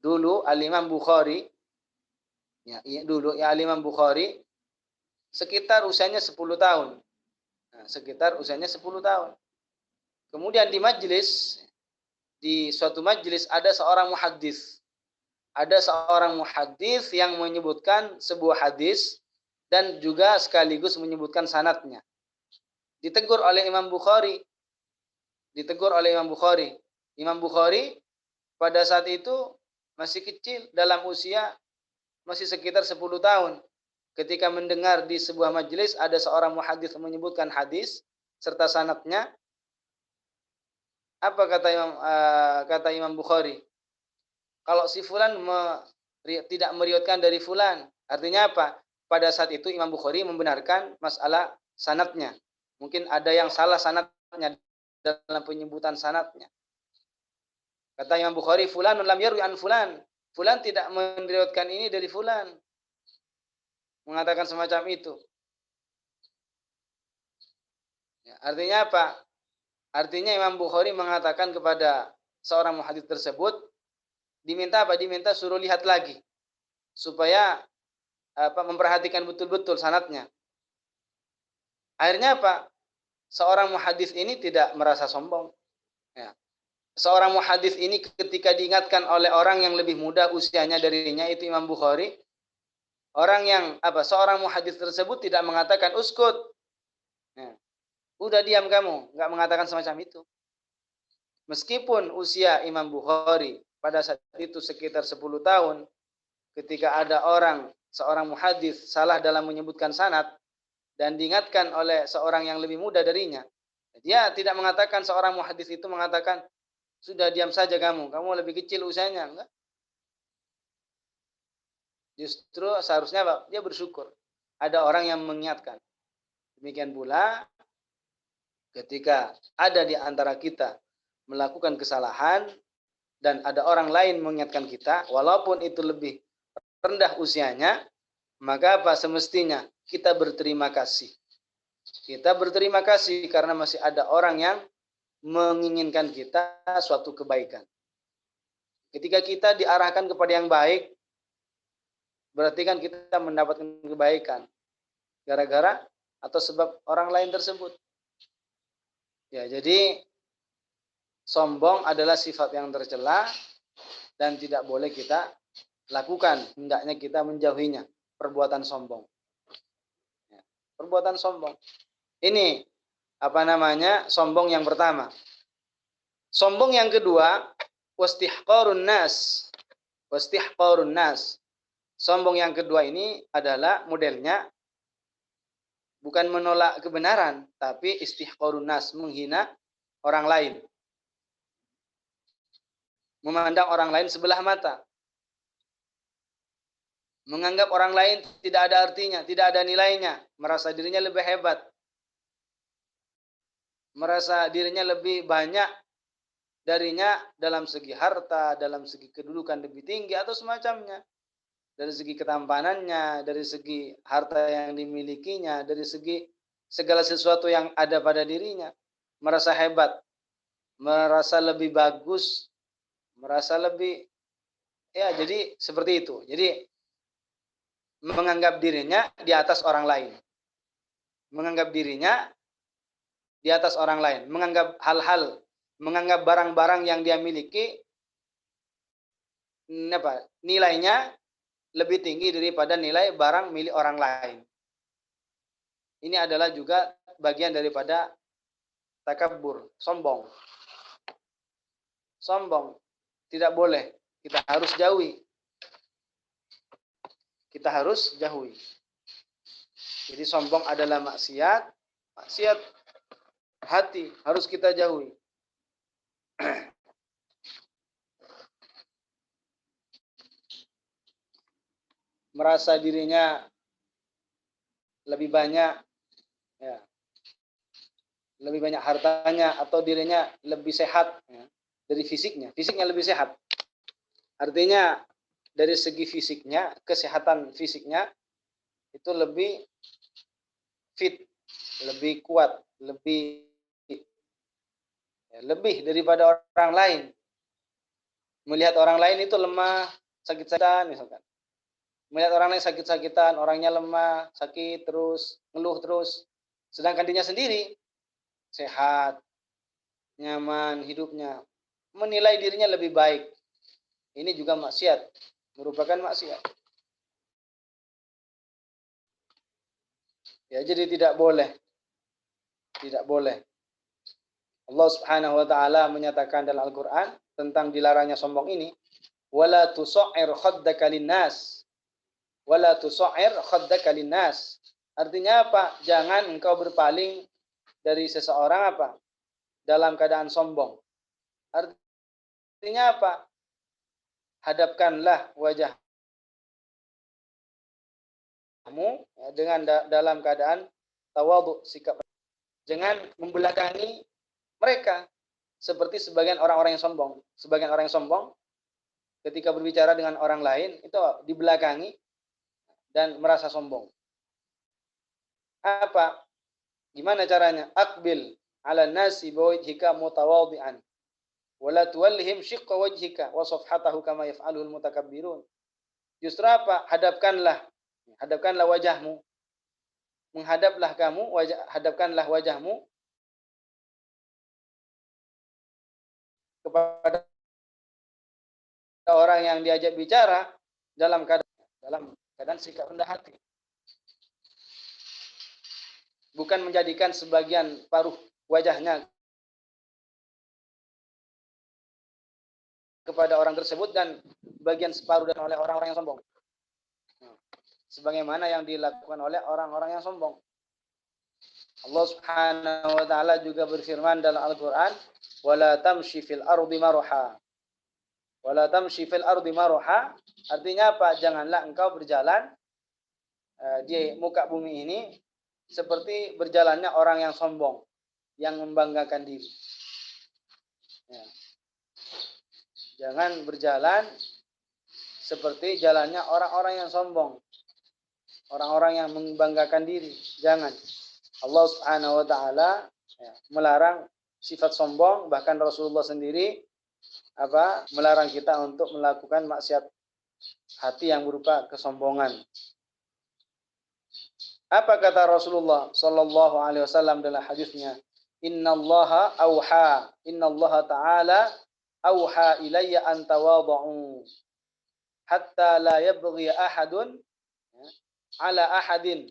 dulu Al-Imam Bukhari, Al-Imam Bukhari sekitar usianya 10 tahun. Nah, sekitar usianya 10 tahun. Kemudian di suatu majelis ada seorang muhaddis. Ada seorang muhaddis yang menyebutkan sebuah hadis dan juga sekaligus menyebutkan sanadnya. Ditegur oleh Imam Bukhari. Imam Bukhari pada saat itu masih kecil, dalam usia masih sekitar 10 tahun. Ketika mendengar di sebuah majelis ada seorang muhaddis menyebutkan hadis serta sanadnya, apa kata Imam Bukhari? Kalau si fulan tidak meriwayatkan dari fulan, artinya apa? Pada saat itu Imam Bukhari membenarkan masalah sanadnya. Mungkin ada yang salah sanadnya dalam penyebutan sanadnya. Kata Imam Bukhari, fulan lam yarwi an fulan. Fulan tidak meriwayatkan ini dari fulan. Mengatakan semacam itu. Ya, artinya apa? Artinya Imam Bukhari mengatakan kepada seorang muhadits tersebut, diminta apa? Diminta suruh lihat lagi. supaya memperhatikan betul-betul sanadnya. Akhirnya apa? Seorang muhadis ini tidak merasa sombong. Ya. Seorang muhadis ini ketika diingatkan oleh orang yang lebih muda usianya darinya, itu Imam Bukhari, seorang muhadis tersebut tidak mengatakan uskut. Ya. Udah diam kamu, nggak mengatakan semacam itu. Meskipun usia Imam Bukhari pada saat itu sekitar 10 tahun, ketika ada seorang muhadis salah dalam menyebutkan sanad dan diingatkan oleh seorang yang lebih muda darinya, dia tidak mengatakan, seorang muhadis itu mengatakan, sudah diam saja kamu lebih kecil usianya. Enggak. Justru seharusnya dia bersyukur ada orang yang mengingatkan. Demikian pula ketika ada di antara kita melakukan kesalahan dan ada orang lain mengingatkan kita, walaupun itu lebih rendah usianya, maka semestinya kita berterima kasih. Kita berterima kasih karena masih ada orang yang menginginkan kita suatu kebaikan. Ketika kita diarahkan kepada yang baik, berarti kan kita mendapatkan kebaikan gara-gara atau sebab orang lain tersebut. Ya, jadi sombong adalah sifat yang tercela dan tidak boleh kita lakukan. Hendaknya kita menjauhinya, perbuatan sombong. Ya, perbuatan sombong. Ini sombong yang pertama. Sombong yang kedua, wastihqarun nas. Wastihqarun nas. Sombong yang kedua ini adalah modelnya bukan menolak kebenaran, tapi istihqarun nas, menghina orang lain. Memandang orang lain sebelah mata. Menganggap orang lain tidak ada artinya, tidak ada nilainya, merasa dirinya lebih hebat. Merasa dirinya lebih banyak darinya dalam segi harta, dalam segi kedudukan lebih tinggi atau semacamnya. Dari segi ketampanannya, dari segi harta yang dimilikinya, dari segi segala sesuatu yang ada pada dirinya. Merasa hebat, merasa lebih bagus, merasa lebih, ya jadi seperti itu. Jadi menganggap dirinya di atas orang lain. Menganggap dirinya di atas orang lain. Menganggap hal-hal, menganggap barang-barang yang dia miliki, nilainya lebih tinggi daripada nilai barang milik orang lain. Ini adalah juga bagian daripada takabur, sombong. Sombong tidak boleh, kita harus jauhi. Kita harus jauhi. Jadi sombong adalah maksiat, maksiat hati harus kita jauhi. Merasa dirinya lebih banyak, ya, lebih banyak hartanya atau dirinya lebih sehat, ya, dari fisiknya lebih sehat. Artinya dari segi fisiknya, kesehatan fisiknya itu lebih fit, lebih kuat, lebih daripada orang lain. Melihat orang lain itu lemah, sakit-sakitan misalkan. Melihat orang lain sakit-sakitan, orangnya lemah, sakit terus, ngeluh terus. Sedangkan dirinya sendiri sehat, nyaman hidupnya, menilai dirinya lebih baik. Ini juga maksiat, merupakan maksiat. Ya, jadi tidak boleh. Tidak boleh. Allah Subhanahu wa taala menyatakan dalam Al-Qur'an tentang dilarangnya sombong ini, wala tusa'ir khaddaka linnas. Wala tusa'ir khaddaka linnas. Artinya apa? Jangan engkau berpaling dari seseorang dalam keadaan sombong. Artinya apa? Hadapkanlah wajahmu dengan dalam keadaan tawadhu, sikap. Jangan membelakangi mereka seperti sebagian orang-orang yang sombong. Sebagian orang yang sombong ketika berbicara dengan orang lain itu dibelakangi dan merasa sombong. Gimana caranya? Aqbil 'ala nasi biwajhika mutawadhi'an wa la tuwallihim shiqqa wajhika wa safhatahu kama yaf'alul mutakabbirun. Justru apa? Hadapkanlah wajahmu. Hadapkanlah wajahmu kepada orang yang diajak bicara dalam keadaan sikap rendah hati. Bukan menjadikan sebagian paruh wajahnya kepada orang tersebut dan bagian separuh dan oleh orang-orang yang sombong. Sebagaimana yang dilakukan oleh orang-orang yang sombong. Allah Subhanahu wa taala juga berfirman dalam Al-Qur'an, "Wala tamshi fil ardi maraha." Wala tamshi fil ardi maraha artinya apa? Janganlah engkau berjalan di muka bumi ini seperti berjalannya orang yang sombong, yang membanggakan diri. Ya. Jangan berjalan seperti jalannya orang-orang yang sombong, orang-orang yang membanggakan diri. Jangan. Allah Subhanahu wa taala melarang sifat sombong, bahkan Rasulullah sendiri melarang kita untuk melakukan maksiat hati yang berupa kesombongan. Apa kata Rasulullah sallallahu alaihi wasallam dalam hadisnya? Innallaha ta'ala auha ilayya an tawadhu hatta la yabghi ahadun ala ahadin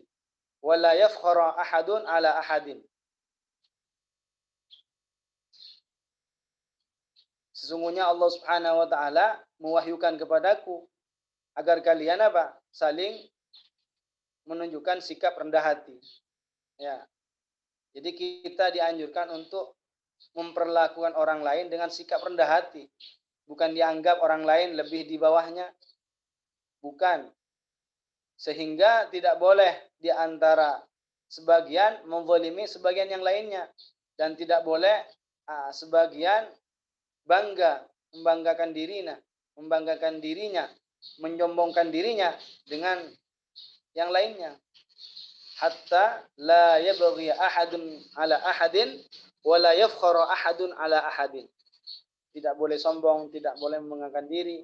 wa la yafkhara ahadun ala ahadin. Sesungguhnya Allah Subhanahu wa taala mewahyukan kepadaku agar kalian saling menunjukkan sikap rendah hati. Ya. Jadi kita dianjurkan untuk memperlakukan orang lain dengan sikap rendah hati. Bukan dianggap orang lain lebih di bawahnya. Bukan. Sehingga tidak boleh di antara sebagian menzalimi sebagian yang lainnya. Dan tidak boleh sebagian membanggakan dirinya, menyombongkan dirinya dengan yang lainnya. Hatta la yabghi ahadun ala ahadin wa la yafkhara ahadun ala ahadin. Tidak boleh sombong, tidak boleh membanggakan diri,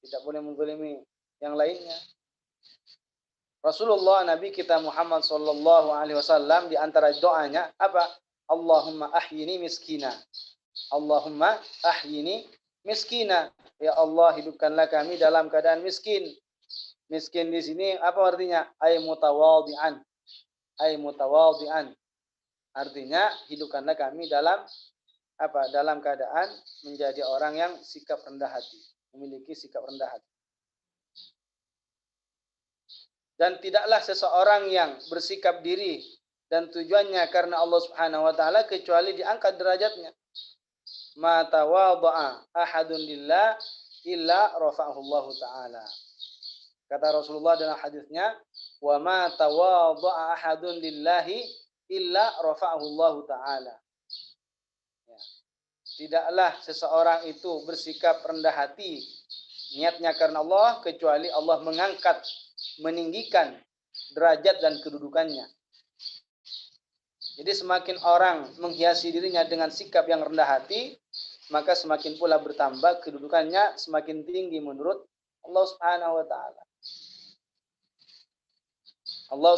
tidak boleh menzalimi yang lainnya. Rasulullah Nabi kita Muhammad sallallahu alaihi wasallam di antara doanya apa? Allahumma ahyini miskina. Allahumma ahyini miskina. Ya Allah, hidupkanlah kami dalam keadaan miskin. Miskin di sini apa artinya? Ay mutawadhi'an. Artinya hidupkanlah kami dalam dalam keadaan menjadi orang yang sikap rendah hati, memiliki sikap rendah hati. Dan tidaklah seseorang yang bersikap diri dan tujuannya karena Allah Subhanahu wa taala kecuali diangkat derajatnya. Ma tawadha'a ahadun lillah illa rafa'ahu Allah taala. Kata Rasulullah dalam hadisnya, wa ma tawadha'a ahadun lillahi illa rafa'ahu Allah taala. Ya. Tidaklah seseorang itu bersikap rendah hati niatnya karena Allah kecuali Allah mengangkat, meninggikan derajat dan kedudukannya. Jadi semakin orang menghiasi dirinya dengan sikap yang rendah hati, maka semakin pula bertambah kedudukannya, semakin tinggi menurut Allah Subhanahu wa taala. Allah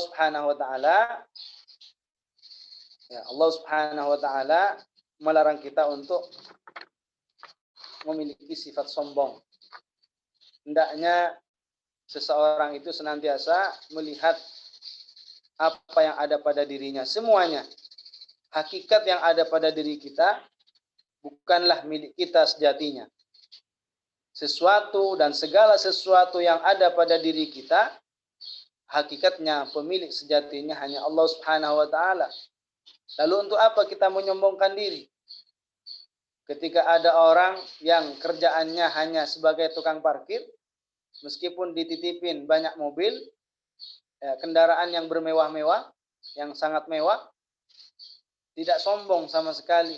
Subhanahu wa taala melarang kita untuk memiliki sifat sombong. Hendaknya seseorang itu senantiasa melihat apa yang ada pada dirinya, semuanya. Hakikat yang ada pada diri kita bukanlah milik kita sejatinya. Sesuatu dan segala sesuatu yang ada pada diri kita, hakikatnya pemilik sejatinya hanya Allah Subhanahu wa taala. Lalu untuk apa kita menyombongkan diri? Ketika ada orang yang kerjaannya hanya sebagai tukang parkir, meskipun dititipin banyak mobil, kendaraan yang bermewah-mewah, yang sangat mewah, tidak sombong sama sekali.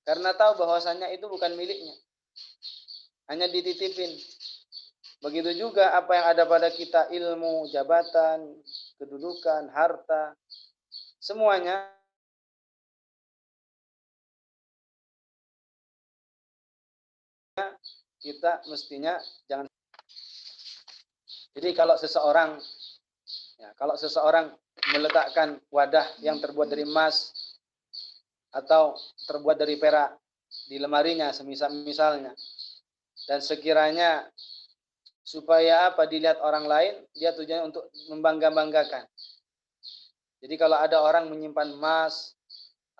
Karena tahu bahwasannya itu bukan miliknya. Hanya dititipin. Begitu juga apa yang ada pada kita, ilmu, jabatan, kedudukan, harta, semuanya kita mestinya jangan. Jadi kalau seseorang meletakkan wadah yang terbuat dari emas atau terbuat dari perak di lemarinya misalnya, dan sekiranya supaya dilihat orang lain, dia tujuannya untuk membangga-banggakan. Jadi kalau ada orang menyimpan emas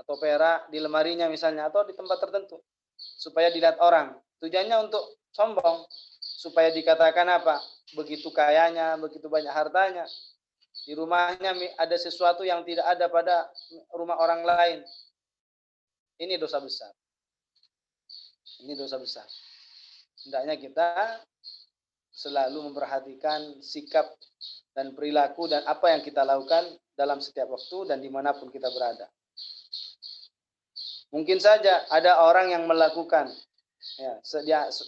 atau perak di lemarinya misalnya atau di tempat tertentu supaya dilihat orang, tujuannya untuk sombong, supaya dikatakan begitu kayanya, begitu banyak hartanya, di rumahnya ada sesuatu yang tidak ada pada rumah orang lain. Ini dosa besar. Hendaknya kita selalu memperhatikan sikap dan perilaku dan apa yang kita lakukan dalam setiap waktu dan dimanapun kita berada. Mungkin saja ada orang yang melakukan,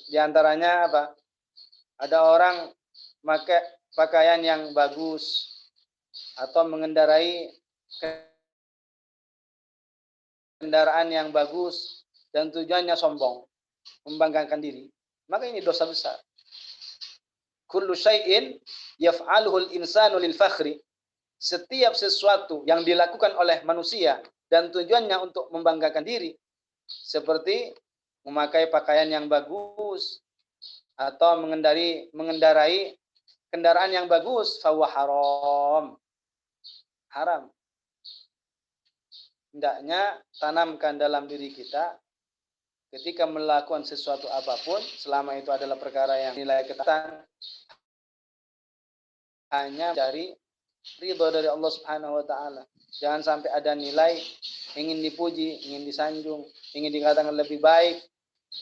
di antaranya ada orang pakai pakaian yang bagus atau mengendarai kendaraan yang bagus dan tujuannya sombong, membanggakan diri, maka ini dosa besar. Kullu syai'in yaf'aluhul insanu lil fakhri. Setiap sesuatu yang dilakukan oleh manusia dan tujuannya untuk membanggakan diri, seperti memakai pakaian yang bagus atau mengendarai kendaraan yang bagus, fahuwa haram. Hendaknya tanamkan dalam diri kita ketika melakukan sesuatu apapun, selama itu adalah perkara yang nilai ketaatan, hanya dari ridho dari Allah Subhanahu wa taala. Jangan sampai ada nilai ingin dipuji, ingin disanjung, ingin dikatakan lebih baik,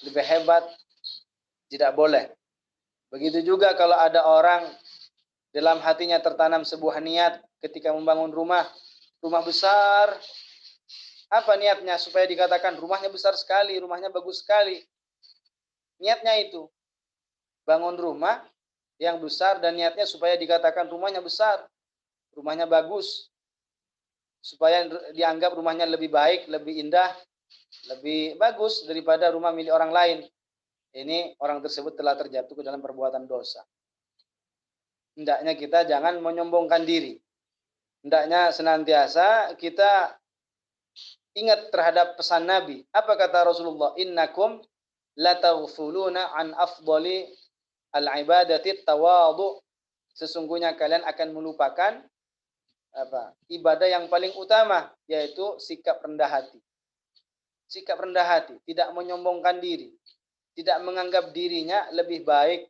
lebih hebat, tidak boleh. Begitu juga kalau ada orang dalam hatinya tertanam sebuah niat ketika membangun rumah besar. Apa niatnya? Supaya dikatakan rumahnya besar sekali, rumahnya bagus sekali. Niatnya itu bangun rumah yang besar dan niatnya supaya dikatakan rumahnya besar, rumahnya bagus, supaya dianggap rumahnya lebih baik, lebih indah, lebih bagus daripada rumah milik orang lain. Ini orang tersebut telah terjatuh ke dalam perbuatan dosa. Hendaknya kita jangan menyombongkan diri. Hendaknya senantiasa kita ingat terhadap pesan Nabi. Apa kata Rasulullah? Innakum lataghfuluna an afdali al-ibadati tawadu. Sesungguhnya kalian akan melupakan ibadah yang paling utama, yaitu sikap rendah hati. Sikap rendah hati, tidak menyombongkan diri, tidak menganggap dirinya lebih baik,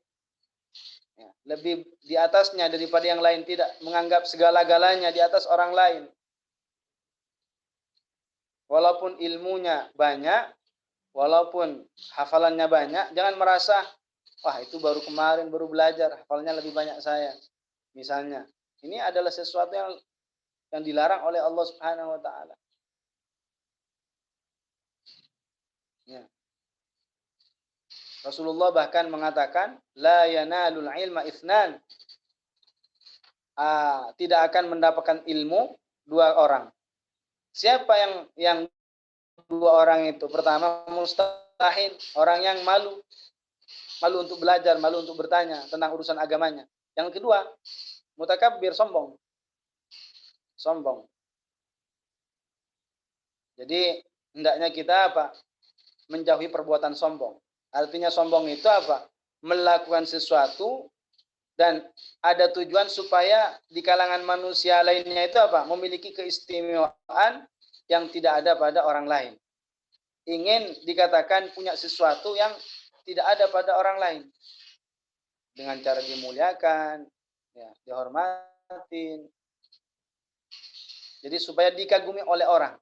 lebih di atasnya daripada yang lain, tidak menganggap segala-galanya di atas orang lain. Walaupun ilmunya banyak, walaupun hafalannya banyak, jangan merasa, wah itu baru kemarin, baru belajar, hafalnya lebih banyak saya. Misalnya, ini adalah sesuatu yang dilarang oleh Allah Subhanahu wa taala. Ya. Rasulullah bahkan mengatakan, la yanalul ilma itsnan. Tidak akan mendapatkan ilmu dua orang. Siapa yang dua orang itu? Pertama, mustahil, orang yang malu untuk belajar, malu untuk bertanya tentang urusan agamanya. Yang kedua, mutakabbir, sombong. Jadi hendaknya kita menjauhi perbuatan sombong. Artinya sombong itu melakukan sesuatu dan ada tujuan supaya di kalangan manusia lainnya itu memiliki keistimewaan yang tidak ada pada orang lain. Ingin dikatakan punya sesuatu yang tidak ada pada orang lain. Dengan cara dimuliakan, dihormatin. Jadi supaya dikagumi oleh orang.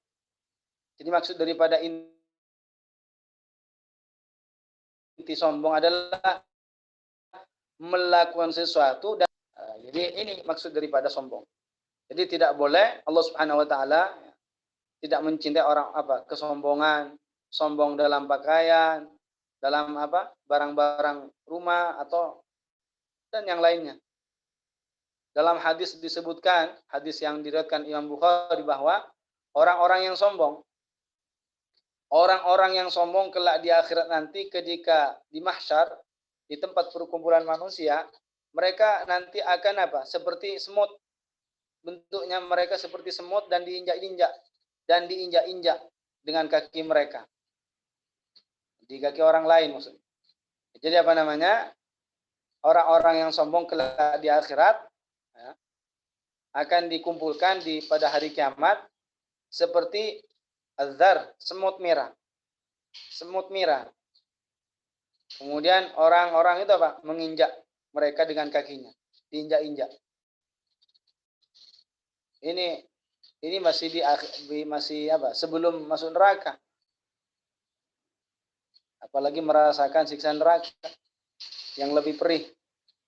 Jadi maksud daripada inti sombong adalah melakukan sesuatu dan jadi ini maksud daripada sombong. Jadi tidak boleh, Allah Subhanahu wa taala tidak mencintai orang kesombongan, sombong dalam pakaian, dalam barang-barang rumah atau dan yang lainnya. Dalam hadis disebutkan, hadis yang diriwayatkan Imam Bukhari, bahwa orang-orang yang sombong kelak di akhirat nanti ketika di mahsyar, di tempat perkumpulan manusia, mereka nanti akan apa? Seperti semut. Bentuknya mereka seperti semut dan diinjak-injak dengan kaki mereka. Di kaki orang lain maksudnya. Jadi apa namanya? Orang-orang yang sombong kelak di akhirat ya, akan dikumpulkan pada hari kiamat seperti azhar, semut merah. Semut merah. Kemudian orang-orang itu apa? Menginjak mereka dengan kakinya, diinjak-injak. Ini masih apa? Sebelum masuk neraka. Apalagi merasakan siksa neraka yang lebih perih.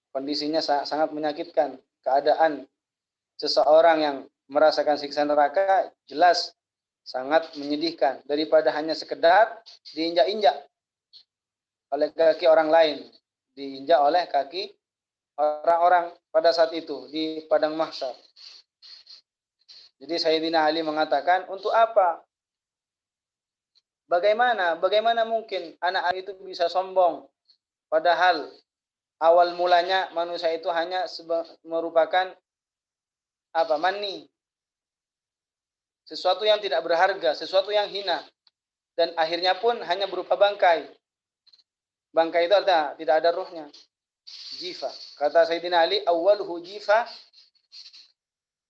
Kondisinya sangat menyakitkan. Keadaan seseorang yang merasakan siksa neraka jelas sangat menyedihkan daripada hanya sekedar diinjak-injak oleh kaki orang lain, diinjak oleh kaki orang-orang pada saat itu di padang mahsyar. Jadi Sayyidina Ali mengatakan, untuk apa? Bagaimana mungkin anak itu bisa sombong? Padahal awal mulanya manusia itu hanya merupakan apa? Mani. Sesuatu yang tidak berharga, sesuatu yang hina. Dan akhirnya pun hanya berupa bangkai. Bangkai itu artinya tidak ada ruhnya. Jifa. Kata Sayyidina Ali, awwaluhu jifa,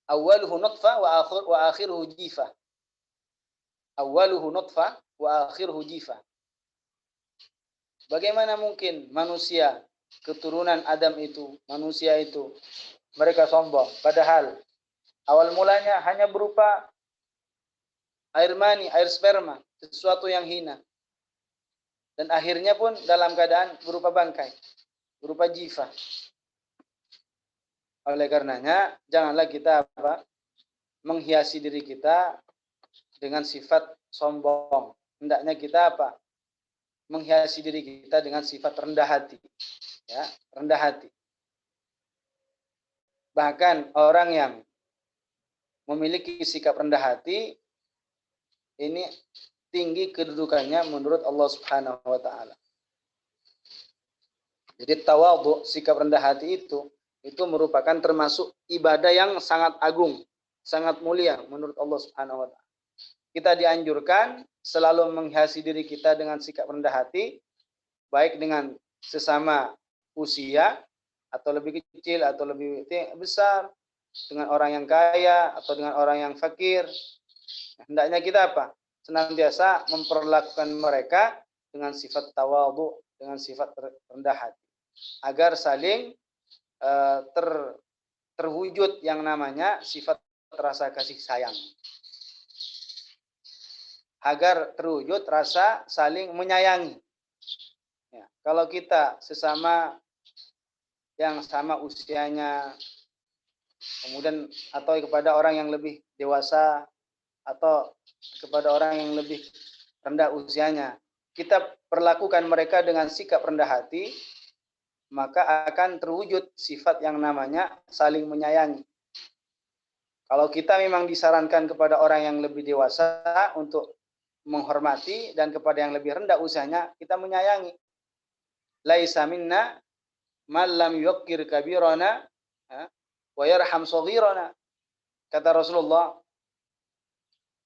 awwaluhu nutfa wa akhiruhu jifa. Awwaluhu nutfa wa akhiruhu jifa. Bagaimana mungkin manusia keturunan Adam itu, manusia itu mereka sombong, padahal awal mulanya hanya berupa air mani, air sperma, sesuatu yang hina. Dan akhirnya pun dalam keadaan berupa bangkai, berupa jifa. Oleh karenanya, janganlah kita menghiasi diri kita dengan sifat sombong. Hendaknya kita menghiasi diri kita dengan sifat rendah hati. Ya, rendah hati. Bahkan orang yang memiliki sikap rendah hati ini tinggi kedudukannya menurut Allah Subhanahu wa taala. Jadi tawadhu, sikap rendah hati itu merupakan termasuk ibadah yang sangat agung, sangat mulia menurut Allah Subhanahu wa taala. Kita dianjurkan selalu menghiasi diri kita dengan sikap rendah hati, baik dengan sesama usia atau lebih kecil atau lebih besar, dengan orang yang kaya atau dengan orang yang fakir. Hendaknya kita senantiasa memperlakukan mereka dengan sifat tawadhu, dengan sifat rendah hati, agar saling terwujud yang namanya sifat rasa kasih sayang, agar terwujud rasa saling menyayangi. Ya, kalau kita sesama yang sama usianya, kemudian atau kepada orang yang lebih dewasa atau kepada orang yang lebih rendah usianya, kita perlakukan mereka dengan sikap rendah hati, maka akan terwujud sifat yang namanya saling menyayangi. Kalau kita memang disarankan kepada orang yang lebih dewasa untuk menghormati, dan kepada yang lebih rendah usianya kita menyayangi. Laisa minna man lam yuqir kabirana wa yarham saghirana. Kata Rasulullah,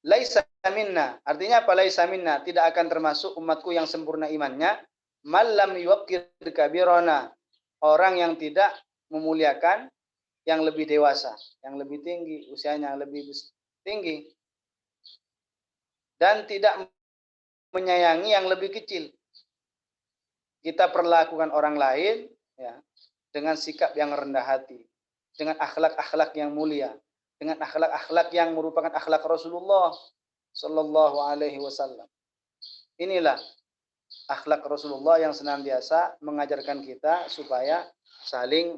laisa minna, artinya apa laisa minna? Tidak akan termasuk umatku yang sempurna imannya man lam yuqir kabirana, orang yang tidak memuliakan yang lebih dewasa, yang lebih tinggi usianya, yang lebih tinggi, dan tidak menyayangi yang lebih kecil. Kita perlakukan orang lain ya dengan sikap yang rendah hati, dengan akhlak-akhlak yang mulia, dengan akhlak-akhlak yang merupakan akhlak Rasulullah Sallallahu Alaihi Wasallam. Inilah akhlak Rasulullah yang senantiasa mengajarkan kita supaya saling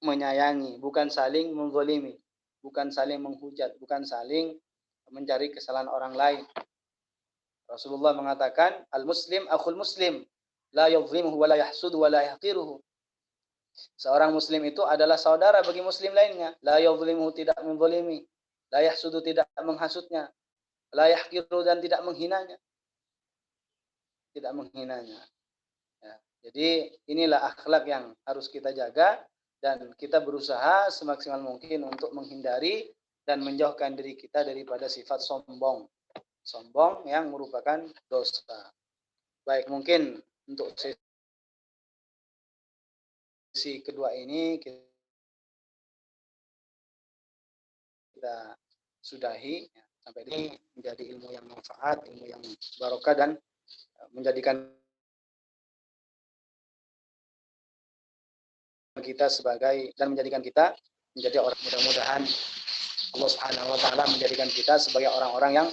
menyayangi, bukan saling menzalimi, bukan saling menghujat, bukan saling mencari kesalahan orang lain. Rasulullah mengatakan, al-muslim akhul muslim, la yadhlimuhu wa la yahsudu wa la yahqiruhu. Seorang muslim itu adalah saudara bagi muslim lainnya. La yadhlimuhu, tidak menzalimi, la yahsudu, tidak menghasutnya, la yahqiru, dan tidak menghinanya. Tidak menghinanya. Ya, jadi inilah akhlak yang harus kita jaga, dan kita berusaha semaksimal mungkin untuk menghindari dan menjauhkan diri kita daripada sifat sombong. Sombong yang merupakan dosa. Baik, mungkin untuk sesi kedua ini kita sudahi. Sampai ini menjadi ilmu yang manfaat, ilmu yang barokah, dan menjadikan kita menjadikan kita menjadi orang, mudah-mudahan Allah Subhanahu wa taala menjadikan kita sebagai orang-orang yang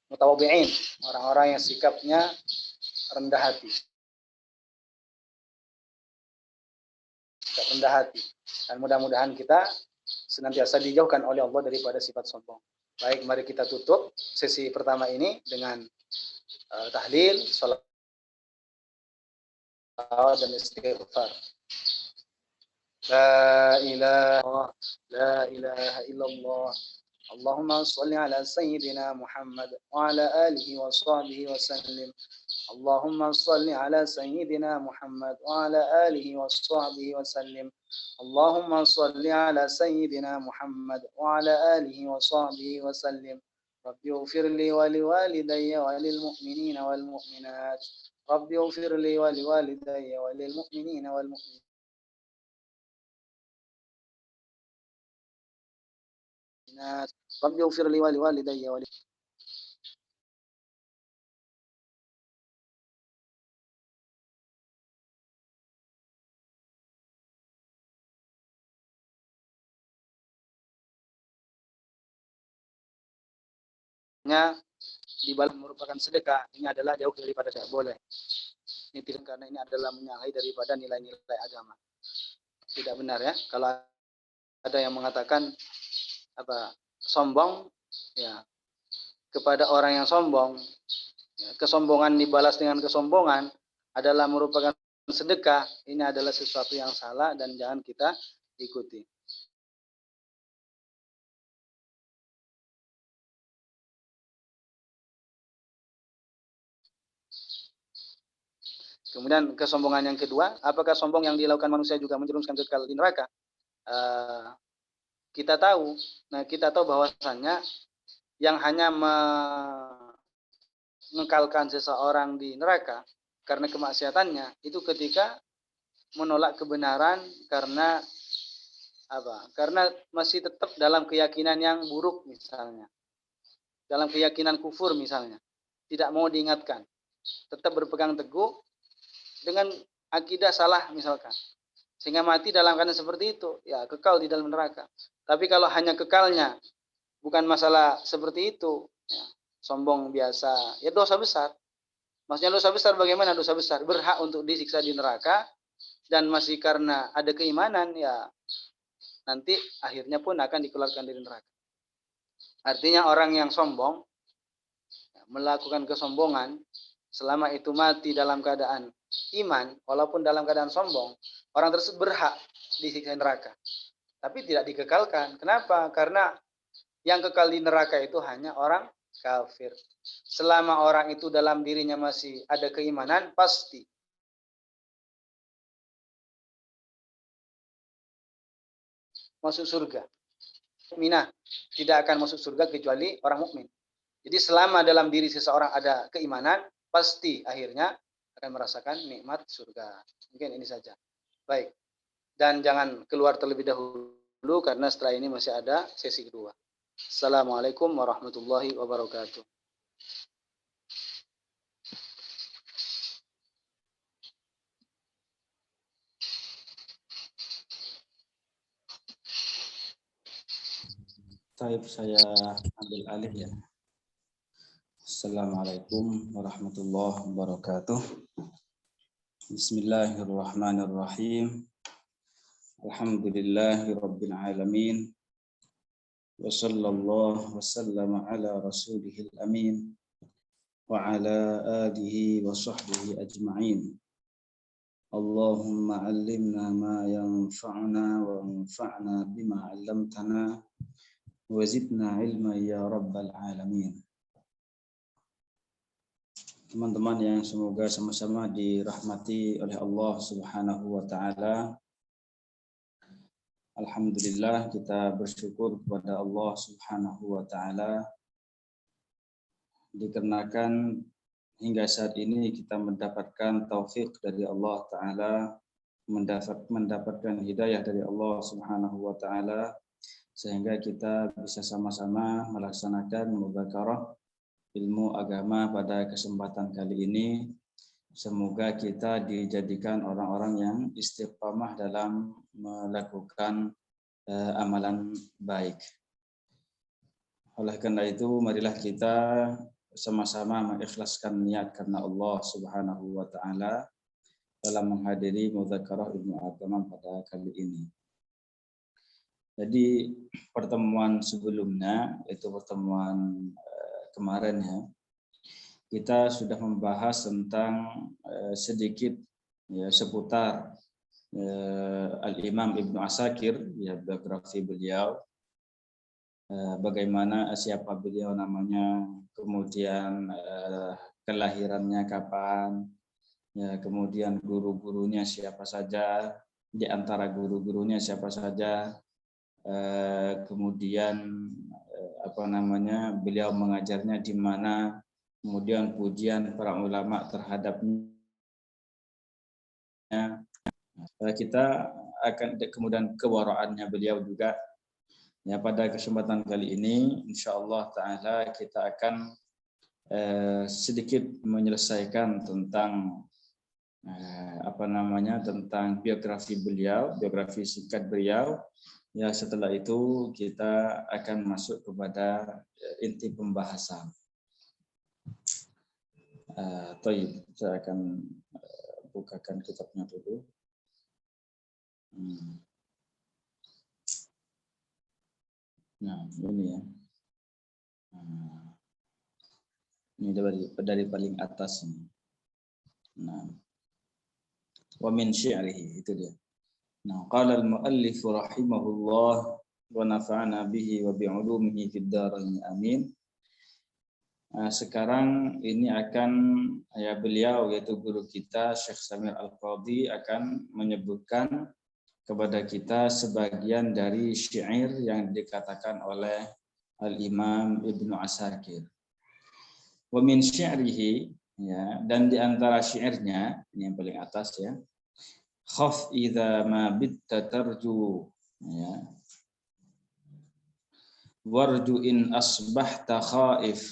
mutawadhi'in, orang-orang yang sikapnya rendah hati. Sikap rendah hati. Dan mudah-mudahan kita senantiasa dijauhkan oleh Allah daripada sifat sombong. Baik, mari kita tutup sesi pertama ini dengan tahlil, salat dan istighfar. La ilaha illallah. Allahumma shalli ala sayyidina Muhammad wa ala alihi wa sahbihi wa sallim. Allahumma shalli ala sayyidina Muhammad wa ala alihi wa sahbihi wa sallim. Allahumma shalli ala sayyidina Muhammad wa ala alihi wa sahbihi wa sallim. Rabbi ighfir li wa liwalidayya wa lil mu'minina wal mu'minat. Rabbi ighfir li wa liwalidayya wa lil mu'minina wal mu'minat. Rabbi ighfir li wa liwalidayya wa dibalas merupakan sedekah. Ini adalah jauh daripada tidak boleh. Ini tidak, karena ini adalah menyalahi daripada nilai-nilai agama. Tidak benar ya. Kalau ada yang mengatakan sombong ya kepada orang yang sombong, ya, kesombongan dibalas dengan kesombongan adalah merupakan sedekah. Ini adalah sesuatu yang salah dan jangan kita ikuti. Kemudian kesombongan yang kedua, apakah sombong yang dilakukan manusia juga menjerumuskan kekal di neraka? Kita tahu bahwasannya yang hanya mengekalkan seseorang di neraka karena kemaksiatannya itu ketika menolak kebenaran karena Karena masih tetap dalam keyakinan yang buruk misalnya. Dalam keyakinan kufur misalnya. Tidak mau diingatkan. Tetap berpegang teguh dengan akidah salah misalkan. Sehingga mati dalam keadaan seperti itu, ya kekal di dalam neraka. Tapi kalau hanya kekalnya bukan masalah seperti itu, ya, sombong biasa, ya dosa besar. Maksudnya dosa besar bagaimana dosa besar? Berhak untuk disiksa di neraka dan masih karena ada keimanan, ya nanti akhirnya pun akan dikeluarkan dari neraka. Artinya orang yang sombong melakukan kesombongan selama itu mati dalam keadaan iman, walaupun dalam keadaan sombong, orang tersebut berhak disiksa neraka. Tapi tidak dikekalkan. Kenapa? Karena yang kekal di neraka itu hanya orang kafir. Selama orang itu dalam dirinya masih ada keimanan, pasti masuk surga. Mukminah tidak akan masuk surga kecuali orang mukmin. Jadi selama dalam diri seseorang ada keimanan, pasti akhirnya akan merasakan nikmat surga. Mungkin ini saja. Baik. Dan jangan keluar terlebih dahulu karena setelah ini masih ada sesi kedua. Assalamualaikum warahmatullahi wabarakatuh. Saya ambil alih ya. Assalamualaikum warahmatullahi wabarakatuh. Bismillahirrahmanirrahim. Alhamdulillahi rabbil alamin. Wa sallallahu wa sallama ala rasulihil amin. Wa ala alihi wa sahbihi ajma'in. Allahumma allimna ma yanfa'una wa anfa'na bima 'allamtana. Wazidna ilma ya rabbal alamin. Teman-teman yang semoga sama-sama dirahmati oleh Allah Subhanahu wa taala. Alhamdulillah, kita bersyukur kepada Allah Subhanahu wa taala dikarenakan hingga saat ini kita mendapatkan taufik dari Allah taala, mendapatkan hidayah dari Allah Subhanahu wa taala sehingga kita bisa sama-sama melaksanakan mudzakarah ilmu agama pada kesempatan kali ini. Semoga kita dijadikan orang-orang yang istiqamah dalam melakukan amalan baik. Oleh karena itu, marilah kita sama-sama mengikhlaskan niat karena Allah Subhanahu wa taala dalam menghadiri mudzakarah ilmu agama pada kali ini. Jadi pertemuan sebelumnya, itu pertemuan kemarin ya, kita sudah membahas tentang sedikit ya, seputar Al-Imam Ibnu Asakir, ya, biografi beliau, bagaimana siapa beliau namanya, kemudian kelahirannya kapan, ya, kemudian guru-gurunya siapa saja, di antara guru-gurunya siapa saja, kemudian beliau mengajarnya di mana, kemudian pujian para ulama terhadapnya. Kita akan kemudian kewaraannya beliau juga. Ya, pada kesempatan kali ini insyaallah taala kita akan sedikit menyelesaikan tentang tentang biografi beliau, biografi singkat beliau. Ya, setelah itu kita akan masuk kepada inti pembahasan. Saya akan bukakan kitabnya dulu. Nah, ini ya. Ini dari paling atas ini. Nah, wa min syi'rihi, itu dia. Nah, qala al-muallif rahimahullah wa nafa'ana bihi wa bi'ulumihi fid dharain amin. Sekarang ini akan beliau, yaitu guru kita Syekh Samir Al-Qadhi, akan menyebutkan kepada kita sebagian dari syair yang dikatakan oleh Al-Imam Ibnu Asakir. Wa min syi'rihi, ya, dan di antara syairnya, ini yang paling atas ya. Khaf idza ma bitta tarju, ya. Warju in asbahta khaif.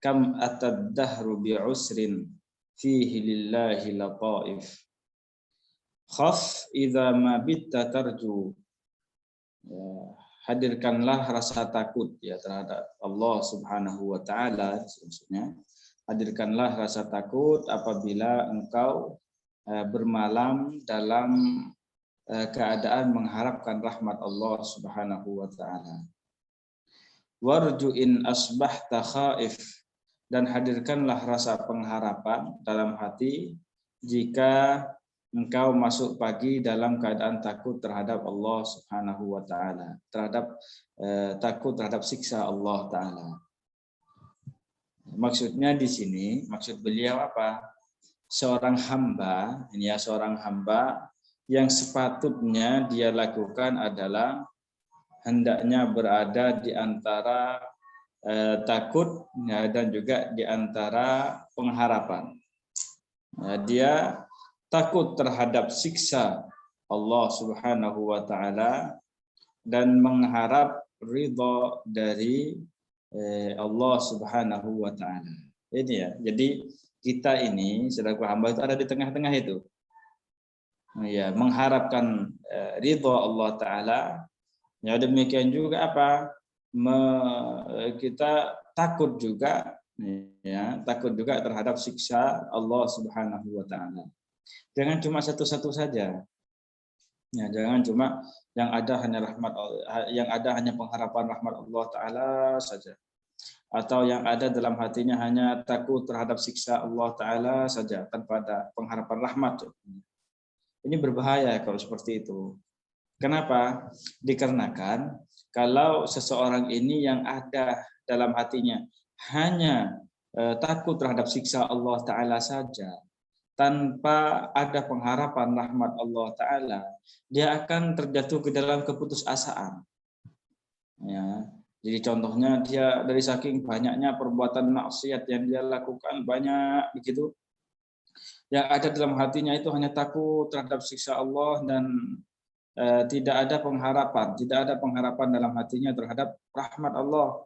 Kam atad dahru bi'usrin fihi lillahi lataif. Khaf idza ma bitta tarju, ya, hadirkanlah rasa takut ya terhadap Allah Subhanahu wa taala, maksudnya hadirkanlah rasa takut apabila engkau bermalam dalam keadaan mengharapkan rahmat Allah Subhanahu wa taala. Warju in asbahta khaif, dan hadirkanlah rasa pengharapan dalam hati jika engkau masuk pagi dalam keadaan takut terhadap Allah Subhanahu wa taala, takut terhadap siksa Allah taala. Maksudnya di sini, maksud beliau apa? Seorang hamba yang sepatutnya dia lakukan adalah hendaknya berada di antara takut, ya, dan juga di antara pengharapan. Dia takut terhadap siksa Allah Subhanahu wa taala dan mengharap ridha dari Allah Subhanahu wa taala. Ini ya. Jadi kita ini selaku hamba itu ada di tengah-tengah itu. Ya, mengharapkan ridha Allah taala. Ya, demikian juga apa? Kita takut juga, ya, takut juga terhadap siksa Allah Subhanahu wa taala. Jangan cuma satu-satu saja. Ya, jangan cuma yang ada hanya pengharapan rahmat Allah taala saja. Atau yang ada dalam hatinya hanya takut terhadap siksa Allah taala saja tanpa ada pengharapan rahmat. Ini berbahaya kalau seperti itu. Kenapa? Dikarenakan kalau seseorang ini yang ada dalam hatinya hanya takut terhadap siksa Allah taala saja, tanpa ada pengharapan rahmat Allah Ta'ala, dia akan terjatuh ke dalam keputusasaan. Ya. Jadi contohnya dia dari saking banyaknya perbuatan maksiat yang dia lakukan banyak begitu, yang ada dalam hatinya itu hanya takut terhadap siksa Allah dan tidak ada pengharapan dalam hatinya terhadap rahmat Allah.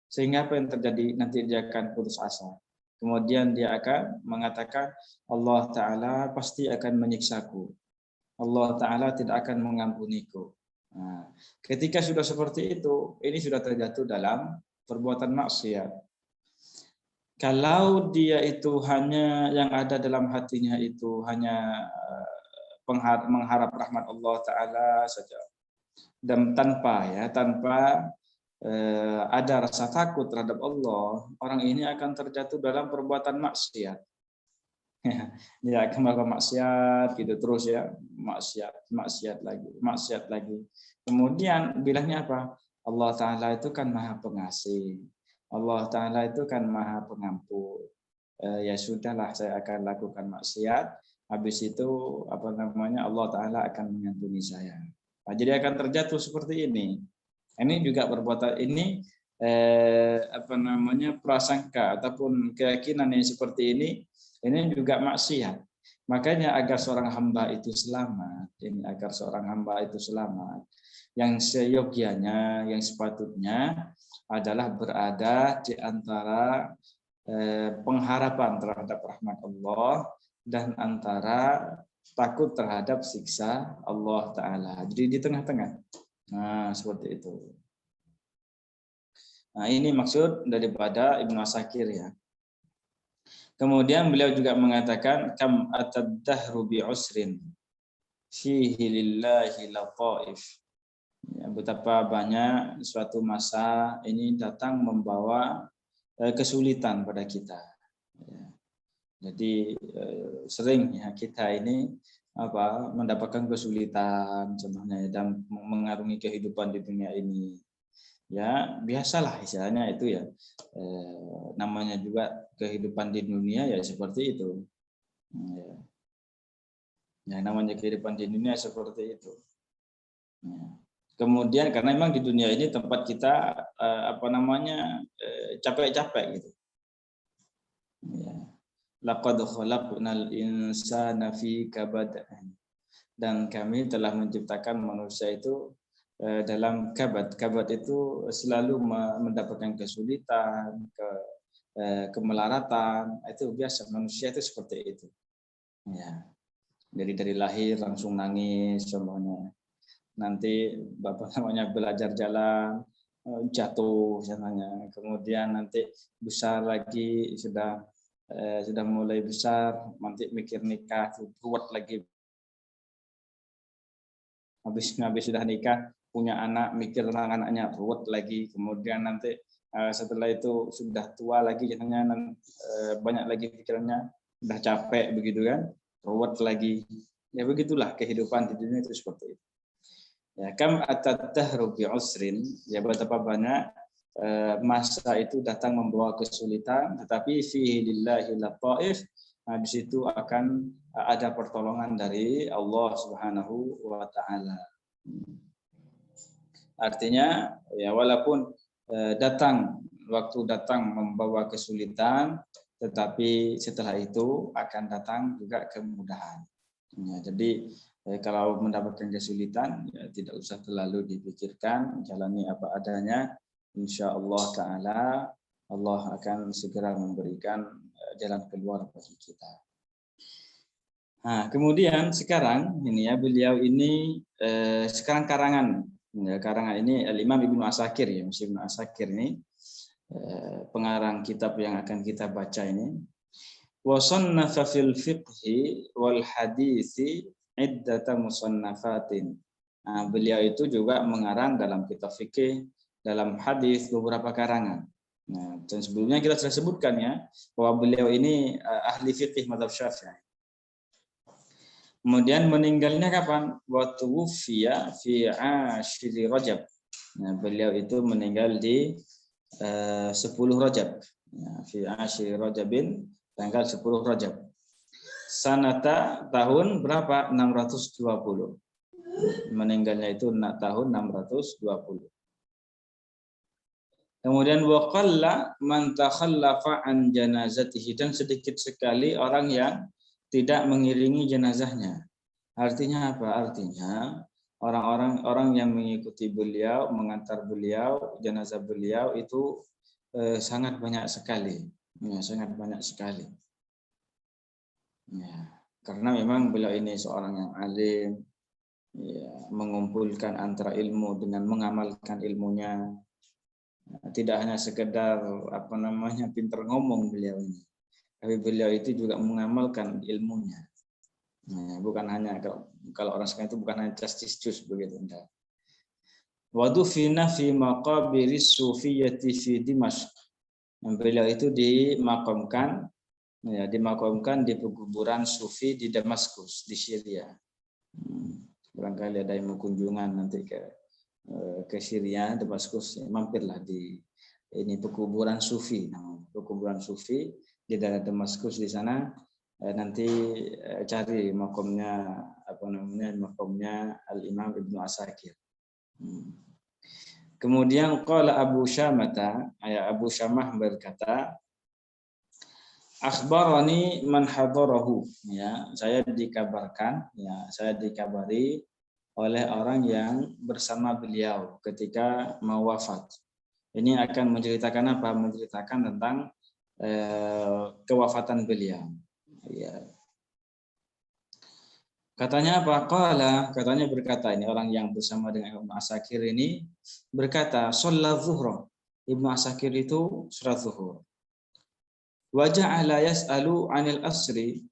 Sehingga apa yang terjadi? Nanti dia akan putus asa. Kemudian dia akan mengatakan Allah Ta'ala pasti akan menyiksaku. Allah Ta'ala tidak akan mengampuniku. Nah, ketika sudah seperti itu, ini sudah terjatuh dalam perbuatan maksiat. Kalau dia itu hanya yang ada dalam hatinya itu hanya mengharap rahmat Allah Ta'ala saja, dan tanpa ada rasa takut terhadap Allah, orang ini akan terjatuh dalam perbuatan maksiat. Dia akan melakukan maksiat gitu terus ya, maksiat lagi. Kemudian bilangnya apa? Allah Ta'ala itu kan Maha Pengasih. Allah Ta'ala itu kan Maha Pengampun. Ya sudahlah, saya akan lakukan maksiat. Habis itu Allah Ta'ala akan mengampuni saya. Nah, jadi akan terjatuh seperti ini. Ini juga perbuatan ini prasangka ataupun keyakinan yang seperti ini juga maksiat. Makanya agar seorang hamba itu selamat, yang seyogianya, yang sepatutnya adalah berada di antara pengharapan terhadap rahmat Allah dan antara takut terhadap siksa Allah Ta'ala. Jadi di tengah-tengah. Nah, seperti itu. Nah, ini maksud daripada Ibnu Asakir ya. Kemudian beliau juga mengatakan kam atad-dahru bi usrin fihi lillahi lataif. Ya, betapa banyak suatu masa ini datang membawa kesulitan pada kita. Ya. Jadi sering ya kita ini mendapatkan kesulitan contohnya dan mengarungi kehidupan di dunia ini. Ya biasalah istilahnya itu ya, namanya juga kehidupan di dunia ya seperti itu. Ya namanya kehidupan di dunia seperti itu. Ya. Kemudian karena memang di dunia ini tempat kita capek-capek gitu. Ya. Laqad khalaqnal insana fi kabad. Dan kami telah menciptakan manusia itu dalam kabad. Kabad itu selalu mendapatkan kesulitan, kemelaratan. Itu biasa, manusia itu seperti itu. Ya. Jadi dari lahir langsung nangis contohnya. Nanti belajar jalan, jatuh contohnya. Kemudian nanti besar lagi, sudah mulai besar, nanti mikir nikah, ruwet lagi. Habis sudah nikah, punya anak, mikir tentang anaknya, ruwet lagi. Kemudian nanti setelah itu sudah tua lagi, jadinya banyak lagi pikirannya, sudah capek begitu kan, ruwet lagi. Ya begitulah kehidupan di dunia itu seperti itu. Ya, kam atad-dahru bi usrin, ya betapa banyak masa itu datang membawa kesulitan, tetapi fihi lillahi lataif. Nah, di situ akan ada pertolongan dari Allah Subhanahu wa Ta'ala. Artinya, ya walaupun waktu datang membawa kesulitan, tetapi setelah itu akan datang juga kemudahan. Ya, jadi kalau mendapatkan kesulitan, ya tidak usah terlalu dipikirkan, jalani apa adanya. Insya Allah Ta'ala Allah akan segera memberikan jalan keluar bagi kita. Nah, kemudian sekarang ini ya beliau ini sekarang karangan ini Imam Ibnu Asakir ya, Ibnu Asakir ini pengarang kitab yang akan kita baca ini. Wa sannafa fil fiqhi wal hadisi iddata musannafatin. Nah, beliau itu juga mengarang dalam kitab fikih, dalam hadis beberapa karangan. Nah, dan sebelumnya kita sudah sebutkan ya bahwa beliau ini ahli fikih mazhab Syafi'i. Kemudian meninggalnya kapan? Wa tuwfiya fi ashri Rajab. Nah, beliau itu meninggal di 10 Rajab. Ya, fi ashri Rajabin, tanggal 10 Rajab. sanata tahun berapa? 620. Meninggalnya itu tahun 620. Kemudian waqalla man takhallafa an janazatihi, dan sedikit sekali orang yang tidak mengiringi jenazahnya. Artinya apa? Artinya orang yang mengikuti beliau, mengantar beliau, jenazah beliau itu sangat banyak sekali. Ya, sangat banyak sekali. Ya, karena memang beliau ini seorang yang alim, ya, mengumpulkan antara ilmu dengan mengamalkan ilmunya. Tidak hanya sekedar pintar ngomong beliau ini, tapi beliau itu juga mengamalkan ilmunya. Bukan hanya kalau orang sekarang itu bukan hanya just begitu. Wadufina fi maqabiris sufiyyati fi Dimashq. Beliau itu dimakamkan di pekuburan sufi di Damaskus di Syria. Barangkali ada yang mau kunjungan nanti ke Syria, Damaskus, mampirlah di ini pekuburan sufi. Pekuburan sufi di daerah Damaskus di sana. Nanti cari makamnya makamnya Al-Imam Ibnu Asakir. Kemudian qala Abu Syamah berkata, akhbarani man hadarahu, saya dikabari oleh orang yang bersama beliau ketika mau wafat. Ini akan menceritakan apa? Menceritakan tentang kewafatan beliau. Ya. Katanya apa? Katanya berkata, ini orang yang bersama dengan Ibnu Asakir ini berkata, sholat zuhra. Ibnu Asakir itu sholat zuhur. Wa ja'ala yas'alu 'anil asri.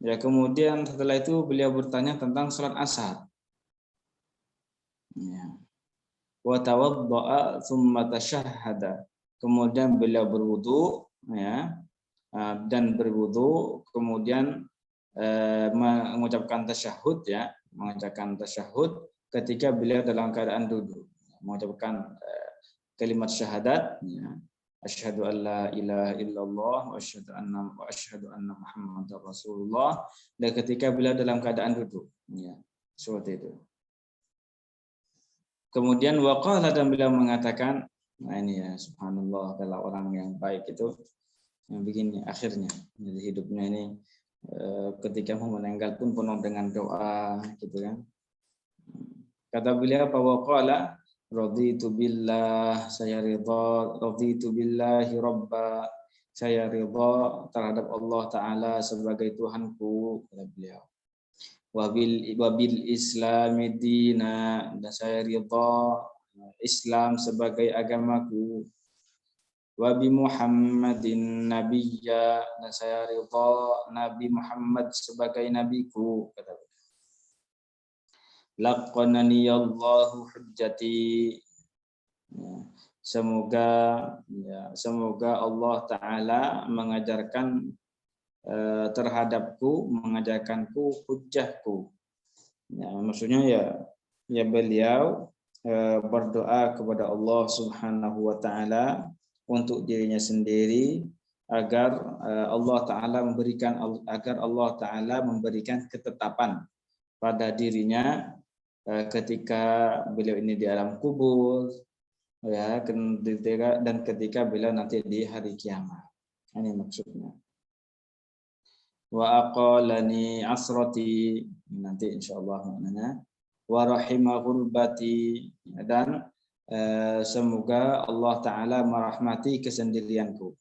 Ya, kemudian setelah itu beliau bertanya tentang sholat asar. Ya. Wa tawadda'a tsumma tashahhada. Kemudian beliau berwudu, dan berwudu, kemudian mengucapkan tasyahud, mengucapkan tasyahud ketika beliau dalam keadaan duduk, mengucapkan kalimat syahadat, asyhadu an la ilaha illallah wa asyhadu anna Muhammadar Rasulullah, dan ketika beliau dalam keadaan duduk, seperti itu. Kemudian waqala, dan beliau mengatakan, ini subhanallah, kalau orang yang baik itu yang begini akhirnya, jadi hidupnya ini ketika mau meninggal pun penuh dengan doa, gitu kan. Kata beliau bahwa qala raditu billah, saya ridha, raditu billahi rabba, saya ridha terhadap Allah Ta'ala sebagai Tuhanku, kata beliau. Wabil islami dina, dan saya ridha Islam sebagai agamaku. Wabi Muhammadin nabiyya, dan saya ridha Nabi Muhammad sebagai nabiku, kata beliau. Laqanani Allahu hujjati, semoga Allah Ta'ala mengajarkan terhadapku, mengajarkanku hujjahku. Maksudnya beliau berdoa kepada Allah Subhanahu wa Ta'ala untuk dirinya sendiri agar Allah Ta'ala memberikan ketetapan pada dirinya ketika beliau ini di alam kubur, dan ketika beliau nanti di hari kiamat. Ini maksudnya. Wa aqalani asrati, nanti insyaallah maknanya. Wa rahimahul bati, dan semoga Allah Ta'ala merahmati kesendirianku.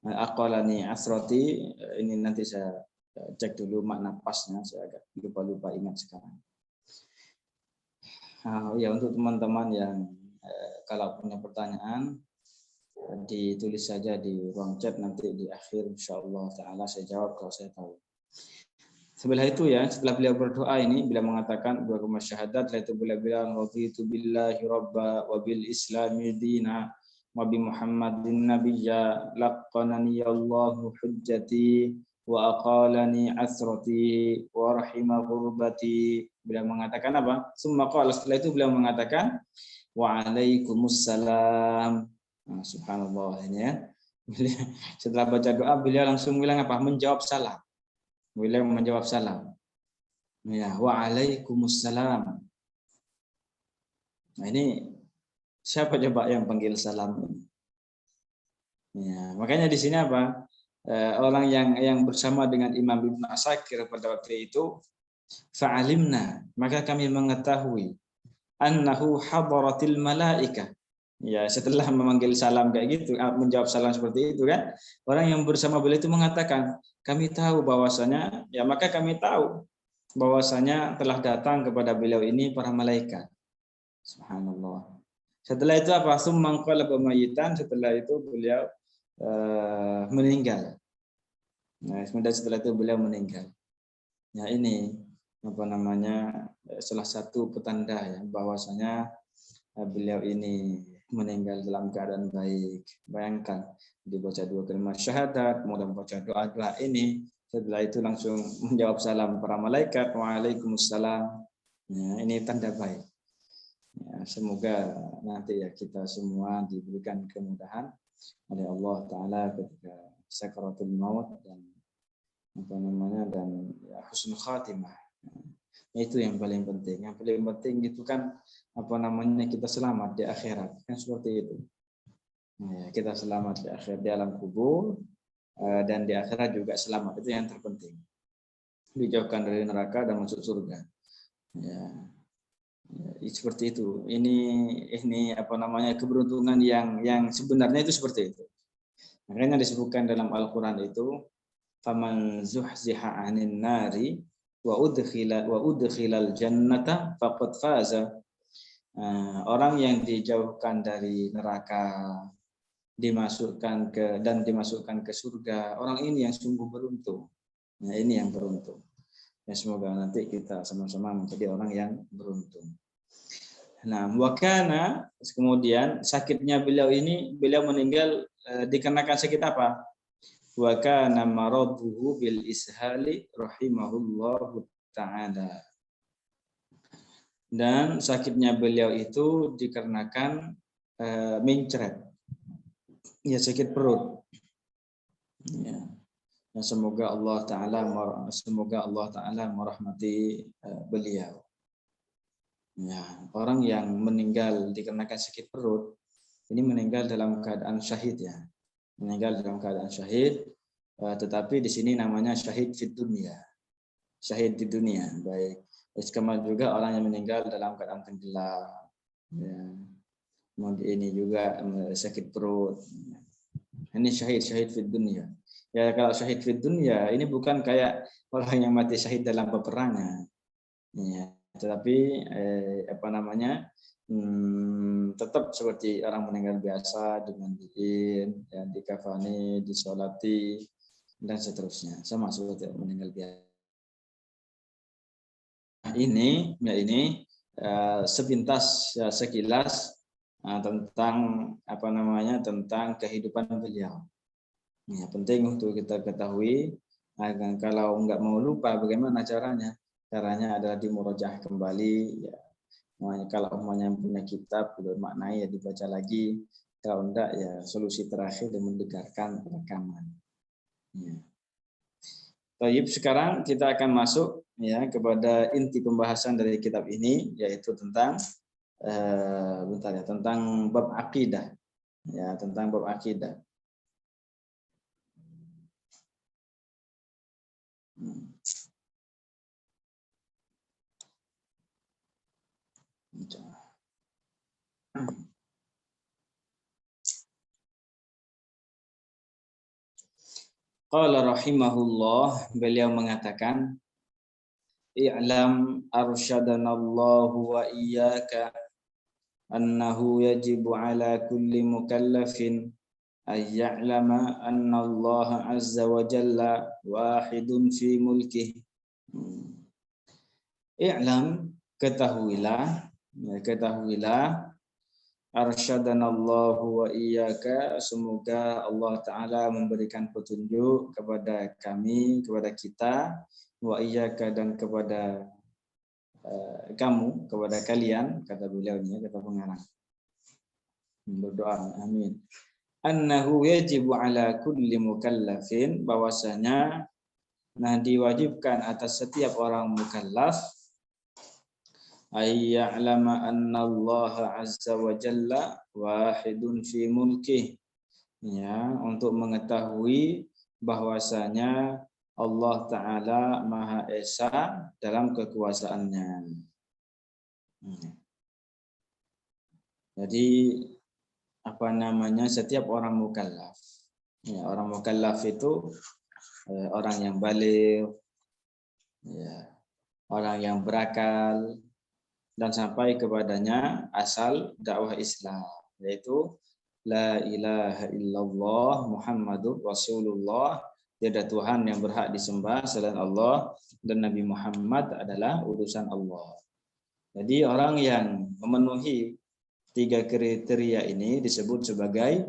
Aqalani asrati, ini nanti saya cek dulu makna pasnya, saya agak lupa ingat sekarang. Untuk teman-teman yang kalau punya pertanyaan, ditulis saja di ruang chat, nanti di akhir insyaallah Ta'ala saya jawab kalau saya tahu. Setelah itu setelah beliau berdoa ini, beliau mengatakan dua kalimat syahadat, setelah itu beliau bilang raditu billahi rabba wa bil islami dina wa bi Muhammadin nabiyya laqanani Allahu hujjati wa aqalani asrati wa rahima qurbati. Beliau mengatakan apa? Summa qala, setelah itu beliau mengatakan wa alaikumussalam. Subhanallah, ini Setelah baca doa, beliau langsung bilang apa? Menjawab salam. Beliau menjawab salam. Ya, waalaikumsalam. Nah, ini siapa coba yang panggil salam ini? Ya, makanya di sini apa? Orang yang bersama dengan Imam Ibnu Asakir pada waktu itu, fa'alimna, maka kami mengetahui annahu hadaratil malaikah. Ya, setelah memanggil salam kayak gitu, menjawab salam seperti itu kan, orang yang bersama beliau itu mengatakan, kami tahu bahwasanya, ya maka kami tahu bahwasanya telah datang kepada beliau ini para malaikat. Subhanallah. Setelah itu apa? Summa qalaba mayitan, setelah itu beliau meninggal. Nah, kemudian setelah itu beliau meninggal. Ya, ini apa namanya salah satu petanda ya bahwasanya beliau ini meninggal dalam keadaan baik. Bayangkan dibaca 2 kalimat syahadat, kemudian baca doa-doa ini, setelah itu langsung menjawab salam para malaikat, waalaikumsalam. Ya, ini tanda baik. Ya, semoga nanti ya kita semua diberikan kemudahan oleh Allah Taala ketika sakaratul maut dan apa namanya dan ya, husnul khatimah. Itu yang paling penting. Yang paling penting itu kan apa namanya kita selamat di akhirat kan seperti itu. Nah, kita selamat di akhirat di alam kubur dan di akhirat juga selamat, itu yang terpenting. Dijauhkan dari neraka dan masuk surga. Ya, seperti itu. Ini apa namanya keberuntungan yang sebenarnya itu seperti itu. Makanya disebutkan dalam Al-Qur'an itu faman zuhziha 'anil nari wa udkhilal jannata faqad faza. Orang yang dijauhkan dari neraka dimasukkan ke surga, orang ini yang sungguh beruntung. Nah, ini yang beruntung. Ya, semoga nanti kita sama-sama menjadi orang yang beruntung. Nah, wakana kemudian sakitnya beliau meninggal dikarenakan sakit apa? Wa kana maraduhu bil ishali rahimahullahu taala. Dan sakitnya beliau itu dikarenakan mencret. Ya, sakit perut. Ya. Dan semoga Allah taala merahmati beliau. Ya, orang yang meninggal dikarenakan sakit perut ini meninggal dalam keadaan syahid ya. Meninggal dalam keadaan syahid, tetapi di sini namanya syahid di dunia. Syahid di dunia, baik. Sama juga orang yang meninggal dalam keadaan tenggelam. Ya. Ini juga sakit perut. Ini syahid di dunia. Ya, kalau syahid di dunia ini bukan kayak orang yang mati syahid dalam peperangan. Ya, tetapi apa namanya? Tetap seperti orang meninggal biasa, dimandiin, ya, dikafani, disolati dan seterusnya. Sama seperti orang meninggal biasa. Ini sepintas sekilas tentang apa namanya tentang kehidupan beliau. Ya, penting untuk kita ketahui. Kalau nggak mau lupa, bagaimana caranya? Caranya adalah dimurojaah kembali. Ya. Kalau umumnya punya kitab bermakna ya dibaca lagi. Kalau enggak ya solusi terakhir dan mendengarkan rekaman. Ya. Baik, sekarang kita akan masuk ya kepada inti pembahasan dari kitab ini, yaitu tentang tentang bab akidah. Ya, tentang bab akidah. Qala rahimahullah, beliau mengatakan, i'lam arsyadanallahu wa iyyaka annahu yajibu ala kulli mukallafin ay ya'lama anna Allah azza wa jalla wahidun fi mulkih. I'lam, ketahuilah arsyadanallahu wa iyyaka, semoga Allah taala memberikan petunjuk kepada kami, kepada kita, wa iyyaka, dan kepada kamu, kepada kalian, kata beliau ini, kata pengarang. Berdoa, amin. annahu yajibu ala kulli mukallafin, bahwasanya diwajibkan atas setiap orang mukallaf ay ya'lama anna Allah azza wa jalla wahidun fi mulkih, ya, untuk mengetahui bahwasanya Allah taala Maha Esa dalam kekuasaannya. Jadi apa namanya, setiap orang mukallaf, ya, orang mukallaf itu orang yang baligh, ya, orang yang berakal dan sampai kepadanya asal dakwah Islam, yaitu la ilaha illallah Muhammadur Rasulullah, tiada Tuhan yang berhak disembah selain Allah, dan Nabi Muhammad adalah utusan Allah. Jadi orang yang memenuhi 3 kriteria ini disebut sebagai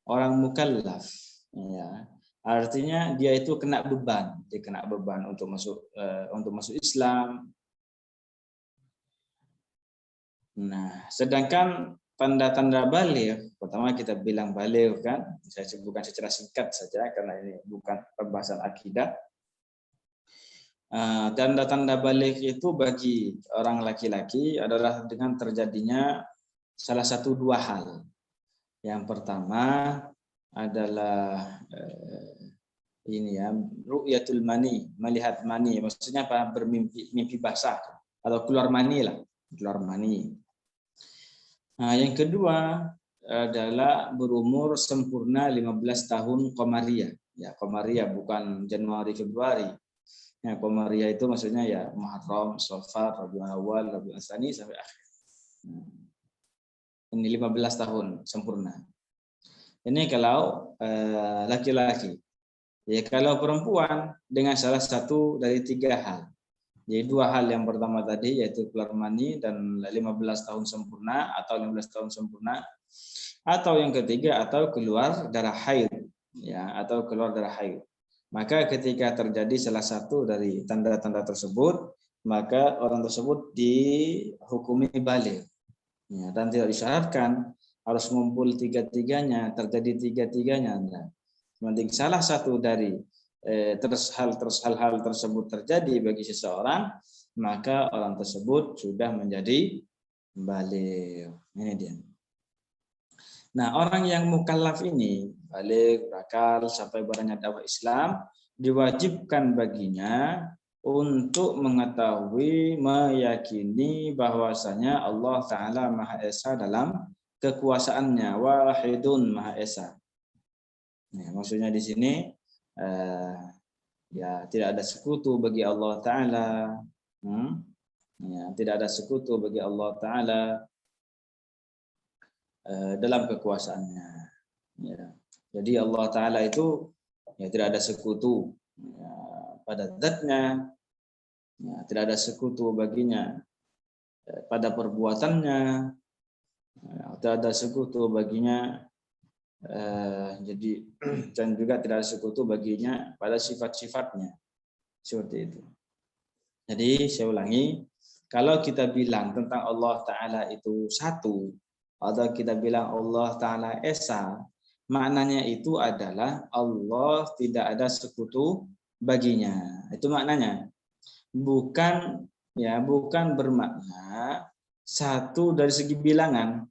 orang mukallaf, ya. Artinya dia itu kena beban, dia kena beban untuk masuk Islam. Nah, sedangkan tanda-tanda baligh, pertama kita bilang baligh kan, saya sebutkan secara singkat saja karena ini bukan pembahasan akidah. Tanda-tanda baligh itu bagi orang laki-laki adalah dengan terjadinya salah satu 2 hal. Yang pertama adalah ini ya, ru'yatul mani, melihat mani, maksudnya apa? Mimpi basah atau keluar mani lah, keluar mani. Nah, yang kedua adalah berumur sempurna 15 tahun Qamariyah. Ya, Qamariyah bukan Januari Februari. Ya, Qamariyah itu maksudnya ya Muharram, Safar, Rabiul Awal, Rabiul Tsani sampai akhir. Ini 15 tahun sempurna. Ini kalau laki-laki. Ya, kalau perempuan dengan salah satu dari 3 hal. Jadi 2 hal, yang pertama tadi yaitu keluar mani dan 15 tahun sempurna atau 15 tahun sempurna, atau yang ketiga atau keluar darah haid, ya, atau keluar darah haid. Maka ketika terjadi salah satu dari tanda-tanda tersebut, maka orang tersebut dihukumi baligh. Ya, dan tidak disyaratkan harus ngumpul 3-3-nya, terjadi 3-3-nya. Nah, penting salah satu dari hal tersebut terjadi bagi seseorang, maka orang tersebut sudah menjadi baligh. Ini dia. Nah, orang yang mukallaf ini, baligh, berakal, sampai barangnya dakwah Islam, diwajibkan baginya untuk mengetahui, meyakini bahwasanya Allah Ta'ala Maha Esa dalam kekuasaannya, wahidun Maha Esa. Nah, maksudnya di sini ya tidak ada sekutu bagi Allah Ta'ala, ya, tidak ada sekutu bagi Allah Ta'ala dalam kekuasaannya, ya. Jadi Allah Ta'ala itu ya tidak ada sekutu ya, pada zatnya, ya, tidak ada sekutu baginya pada perbuatannya, ya, tidak ada sekutu baginya jadi, dan juga tidak ada sekutu baginya pada sifat-sifatnya, seperti itu. Jadi saya ulangi, kalau kita bilang tentang Allah Ta'ala itu satu, atau kita bilang Allah Ta'ala Esa, maknanya itu adalah Allah tidak ada sekutu baginya. Itu maknanya. Bukan bermakna satu dari segi bilangan.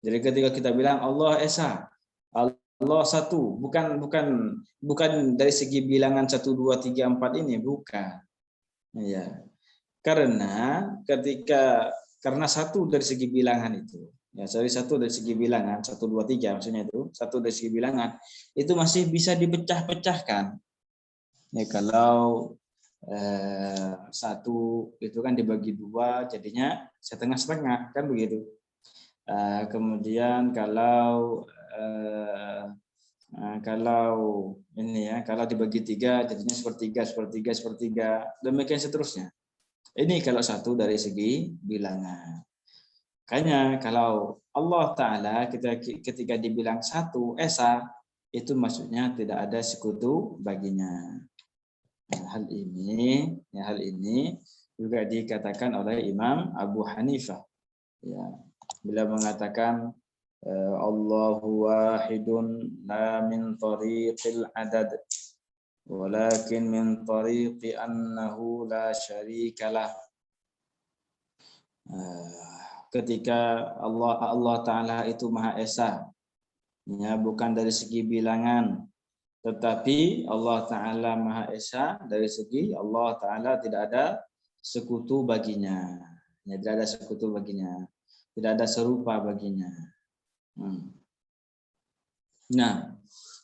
Jadi ketika kita bilang Allah Esa, Allah satu, bukan dari segi bilangan 1 2 3 4 ini, bukan. Ya. Karena satu dari segi bilangan itu, ya, satu dari segi bilangan 1 2 3 maksudnya itu, satu dari segi bilangan itu masih bisa dipecah-pecahkan. Ya, kalau satu itu kan dibagi 2 jadinya setengah-setengah, kan begitu. Kemudian kalau ini ya, kalau dibagi 3 jadinya sepertiga, demikian seterusnya. Ini kalau satu dari segi bilangan. Makanya kalau Allah Ta'ala ketika dibilang satu Esa, itu maksudnya tidak ada sekutu baginya. Nah, hal ini juga dikatakan oleh Imam Abu Hanifah. Ya, beliau mengatakan Allahu wahidun la min tariqil adad walakin min tariqi annahu la syarikalah. Ketika Allah Ta'ala itu Maha Esa, ya, bukan dari segi bilangan, tetapi Allah Ta'ala Maha Esa dari segi Allah Ta'ala tidak ada sekutu baginya, ya, tidak ada sekutu baginya, tidak ada serupa baginya. Nah,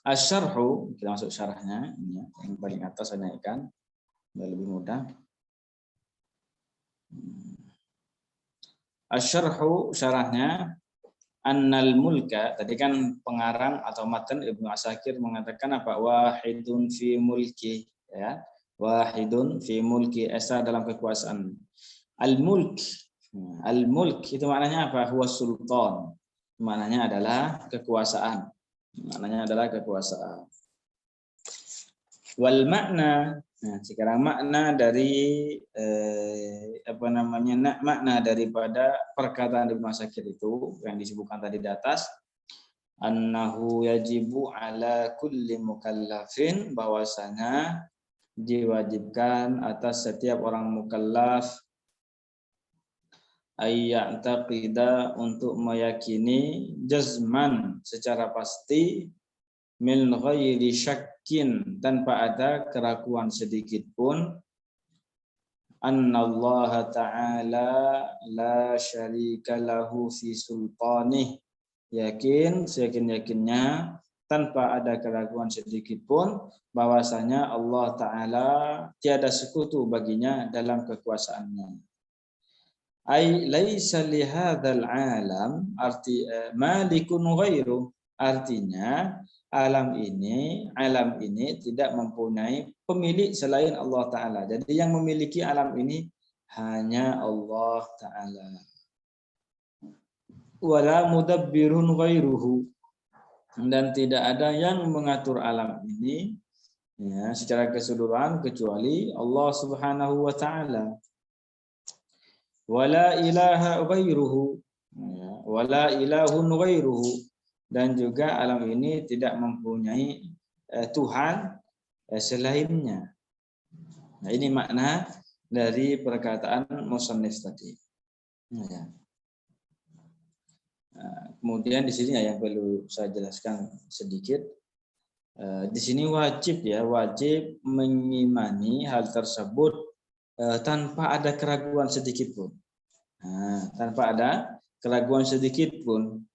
asyarhu, kita masuk syarahnya, ini ya, yang paling atas saya naikkan, biar lebih mudah. Asyarhu, syarahnya, annal mulka, tadi kan pengarang atau matan Ibnu Asakir mengatakan apa? Wahidun fi mulki, ya, wahidun fi mulki, esa dalam kekuasaan. Al-mulk, al-mulk itu maknanya apa? Huwa sultan, maknanya adalah kekuasaan. Maknanya adalah kekuasaan. Wal makna, nah sekarang makna dari makna daripada perkataan Ibnu Asakir itu yang disebutkan tadi di atas, annahu yajibu ala kulli mukallafin, bahwasanya diwajibkan atas setiap orang mukallaf ayya'taqida, untuk meyakini, jazman secara pasti, min ghairi syakkin, tanpa ada keraguan sedikit pun, annallaha ta'ala la syarika lahu fi sultanih, yakin seyakin-yakinnya tanpa ada keraguan sedikit pun bahwasanya Allah Ta'ala tiada sekutu baginya dalam kekuasaannya. Ai laisa li hadzal alam, arti malikun ghairu, artinya alam ini tidak mempunyai pemilik selain Allah Ta'ala. Jadi yang memiliki alam ini hanya Allah Ta'ala. Wala mudabbirun ghairuhu, dan tidak ada yang mengatur alam ini, ya, secara keseluruhan kecuali Allah Subhanahu wa Ta'ala. Wala ilaha ghairuhu, wala ilahun ghairuhu, dan juga alam ini tidak mempunyai Tuhan selainnya. Nah, ini makna dari perkataan musannif tadi. Ya. Kemudian di sini yang perlu saya jelaskan sedikit. Di sini wajib mengimani hal tersebut tanpa ada keraguan sedikit pun. Tanpa ada keraguan sedikit pun,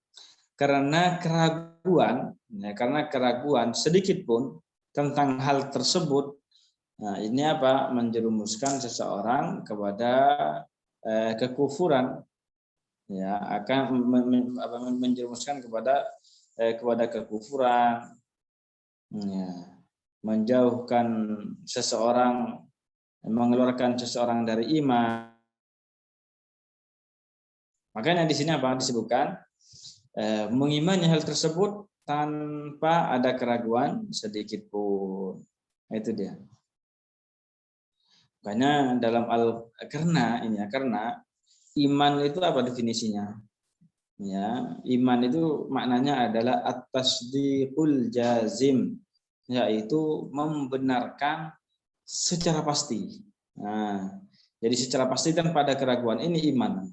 karena keraguan sedikit pun tentang hal tersebut, ini apa? Menjerumuskan seseorang kepada kekufuran, ya, akan menjerumuskan kepada kekufuran, ya, menjauhkan seseorang, mengeluarkan seseorang dari iman. Makanya di sini apa disebutkan? Mengimani hal tersebut tanpa ada keraguan sedikit pun. Itu dia. Makanya dalam karena iman itu apa definisinya? Ya, iman itu maknanya adalah at-tasdiqul jazim, yaitu membenarkan secara pasti. Nah, jadi secara pasti tanpa ada keraguan, ini iman.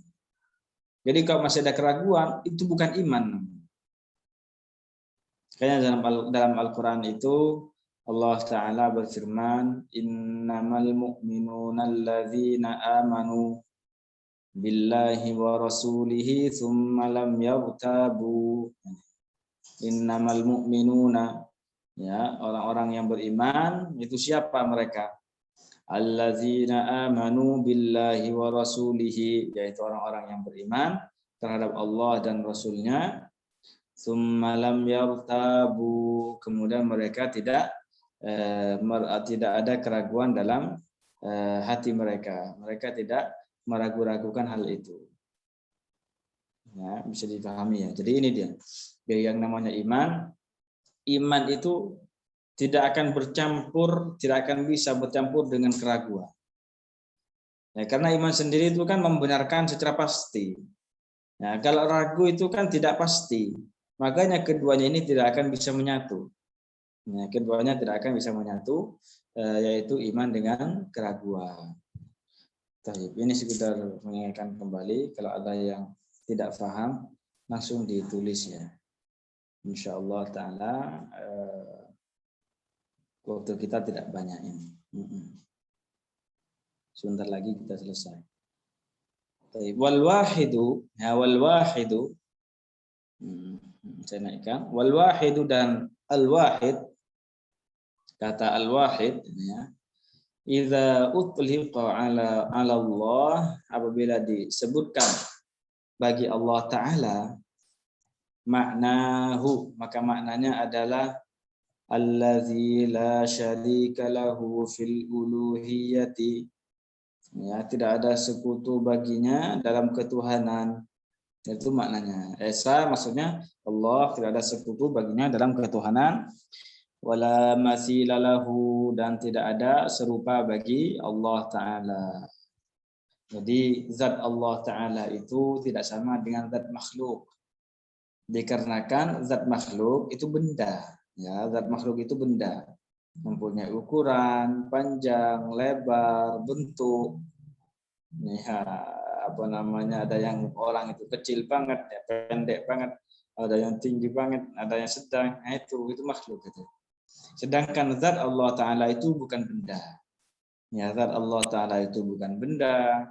Jadi kalau masih ada keraguan, itu bukan iman. Kayaknya dalam Al-Quran itu Allah Ta'ala berfirman, innamal mu'minuna alladzina amanu billahi wa rasulihi thumma lam yartabu. Innamal mu'minuna, ya, orang-orang yang beriman itu siapa mereka? Alladzina amanu billahi wa rasulihi, yaitu orang-orang yang beriman terhadap Allah dan Rasulnya. Tsumma lam yartabu, kemudian mereka tidak ada keraguan dalam hati mereka. Mereka tidak meragu-ragukan hal itu. Ya, bisa dipahami ya. Jadi ini dia. Yang namanya iman itu tidak akan bisa bercampur dengan keraguan. Ya, karena iman sendiri itu kan membenarkan secara pasti. Nah, kalau ragu itu kan tidak pasti. Makanya keduanya ini tidak akan bisa menyatu. Nah, keduanya tidak akan bisa menyatu, yaitu iman dengan keraguan. Baik, ini sekedar mengingatkan kembali. Kalau ada yang tidak paham, langsung ditulis ya. Insya Allah Ta'ala waktu kita tidak banyak ini. Sebentar lagi kita selesai. Wal wahidu, ya wal wahidu. Saya naikkan. Wal wahidu dan al wahid. Kata al wahid ya. Idza utliqa ala Allah, apabila disebutkan bagi Allah Ta'ala maknahu, maka maknanya adalah allazi la syarika lahu fil uluhiyati, ya, tidak ada sekutu baginya dalam ketuhanan. Itu maknanya. Esa maksudnya Allah tidak ada sekutu baginya dalam ketuhanan. Wala masila lahu, dan tidak ada serupa bagi Allah Ta'ala. Jadi zat Allah Ta'ala itu tidak sama dengan zat makhluk. Dikarenakan zat makhluk itu benda. Ya, zat makhluk itu benda. Mempunyai ukuran, panjang, lebar, bentuk. Ya, apa namanya, ada yang orang itu kecil banget, ya, pendek banget, ada yang tinggi banget, ada yang sedang. Nah, itu makhluk gitu. Sedangkan zat Allah Ta'ala itu bukan benda. Ya, zat Allah Ta'ala itu bukan benda,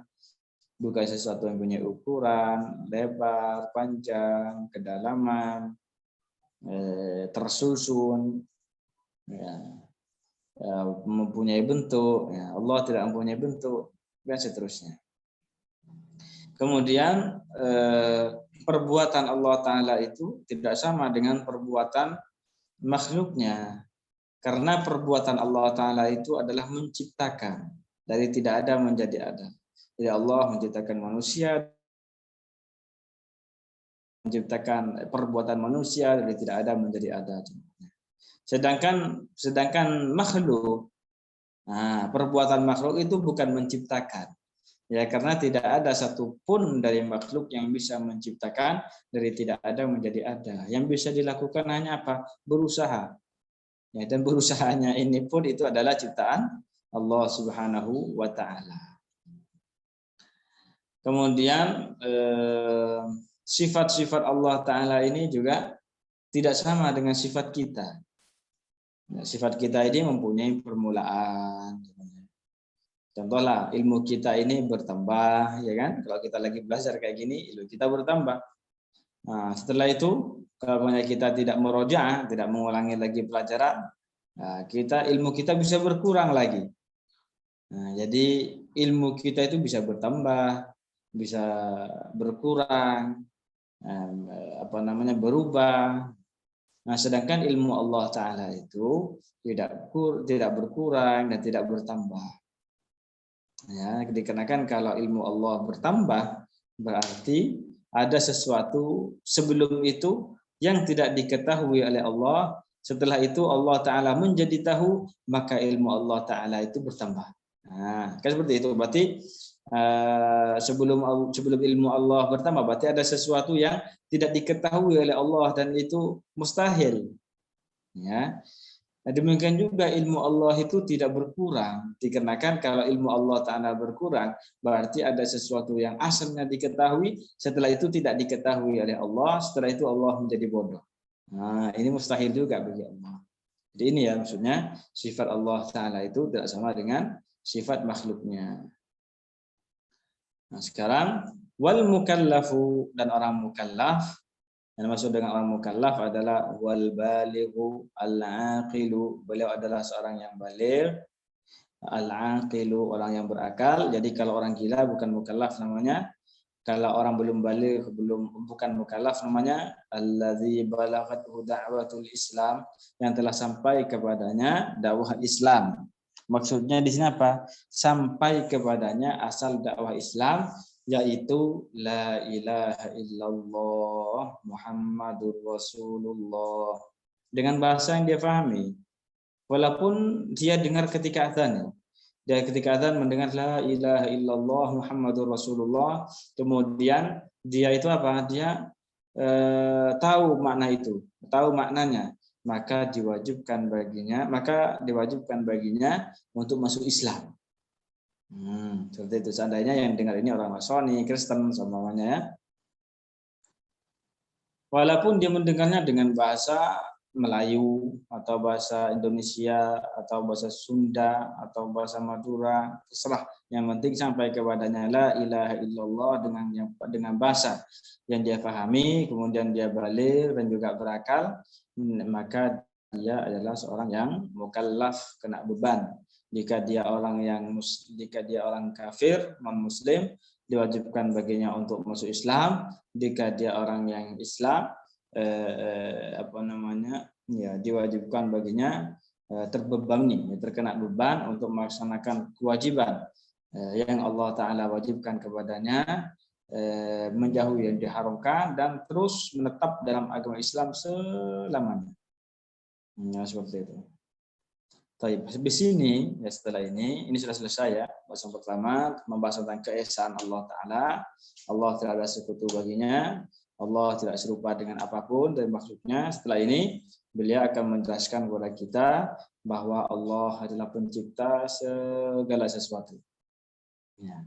bukan sesuatu yang punya ukuran, lebar, panjang, kedalaman, tersusun, ya, mempunyai bentuk. Ya, Allah tidak mempunyai bentuk, dan seterusnya. Kemudian perbuatan Allah Ta'ala itu tidak sama dengan perbuatan makhluknya. Karena perbuatan Allah Ta'ala itu adalah menciptakan. Dari tidak ada menjadi ada. Jadi Allah menciptakan manusia, menciptakan perbuatan manusia dari tidak ada menjadi ada. Sedangkan makhluk, nah, perbuatan makhluk itu bukan menciptakan. Ya, karena tidak ada satupun dari makhluk yang bisa menciptakan dari tidak ada menjadi ada. Yang bisa dilakukan hanya apa? Berusaha. Ya, dan berusahanya ini pun itu adalah ciptaan Allah Subhanahu wa Ta'ala. Kemudian sifat-sifat Allah Ta'ala ini juga tidak sama dengan sifat kita. Nah, sifat kita ini mempunyai permulaan. Contohlah, ilmu kita ini bertambah, ya kan? Kalau kita lagi belajar kayak gini, ilmu kita bertambah. Nah, setelah itu, kalau kita tidak merojaah, tidak mengulangi lagi pelajaran, nah, ilmu kita bisa berkurang lagi. Nah, jadi ilmu kita itu bisa bertambah, bisa berkurang, berubah. Nah, sedangkan ilmu Allah Ta'ala itu tidak berkurang dan tidak bertambah. Ya, dikarenakan kalau ilmu Allah bertambah, berarti ada sesuatu sebelum itu yang tidak diketahui oleh Allah. Setelah itu Allah Ta'ala menjadi tahu, maka ilmu Allah Ta'ala itu bertambah. Nah, kan seperti itu. Berarti sebelum ilmu Allah bertambah, berarti ada sesuatu yang tidak diketahui oleh Allah dan itu mustahil. Ya. Nah, demikian juga ilmu Allah itu tidak berkurang, dikarenakan kalau ilmu Allah Ta'ala berkurang, berarti ada sesuatu yang asalnya diketahui, setelah itu tidak diketahui oleh Allah, setelah itu Allah menjadi bodoh. Nah, ini mustahil juga bagi Allah. Jadi ini ya maksudnya, sifat Allah Ta'ala itu tidak sama dengan sifat makhluknya. Nah, sekarang, wal mukallafu, dan orang mukallaf. Yang maksud dengan orang mukallaf adalah wal balighu al-aqilu. Beliau adalah seorang yang baligh, al-aqilu, orang yang berakal. Jadi kalau orang gila bukan mukallaf namanya. Kalau orang belum baligh, bukan mukallaf namanya. Allazi balaghathu da'watul Islam, yang telah sampai kepadanya dakwah Islam. Maksudnya di sini apa? Sampai kepadanya asal dakwah Islam, yaitu la ilaha illallah Muhammadur Rasulullah, dengan bahasa yang dia pahami. Walaupun dia dengar ketika azan, dia ketika azan mendengar la ilaha illallah Muhammadur Rasulullah, kemudian dia itu apa? Dia tahu makna itu, tahu maknanya, maka diwajibkan baginya untuk masuk Islam. Seperti itu. Seandainya yang dengar ini orang Nasrani, Kristen, semuanya ya. Walaupun dia mendengarnya dengan bahasa Melayu atau bahasa Indonesia atau bahasa Sunda atau bahasa Madura, terserah. Yang penting sampai kepadanya la ilaha illallah dengan bahasa yang dia pahami, kemudian dia balik dan juga berakal, maka dia adalah seorang yang mukallaf, kena beban. Jika dia orang kafir, non muslim, diwajibkan baginya untuk masuk Islam. Jika dia orang yang Islam, diwajibkan baginya terbebani, terkena beban untuk melaksanakan kewajiban yang Allah Ta'ala wajibkan kepadanya, menjauhi yang diharamkan dan terus menetap dalam agama Islam selamanya. Seperti itu. Habis ini, ya setelah ini sudah selesai ya. Bahasan pertama membahas tentang keesaan Allah Ta'ala. Allah tidak ada sekutu baginya. Allah tidak serupa dengan apapun. Dan maksudnya setelah ini beliau akan menjelaskan kepada kita bahwa Allah adalah pencipta segala sesuatu. Ya.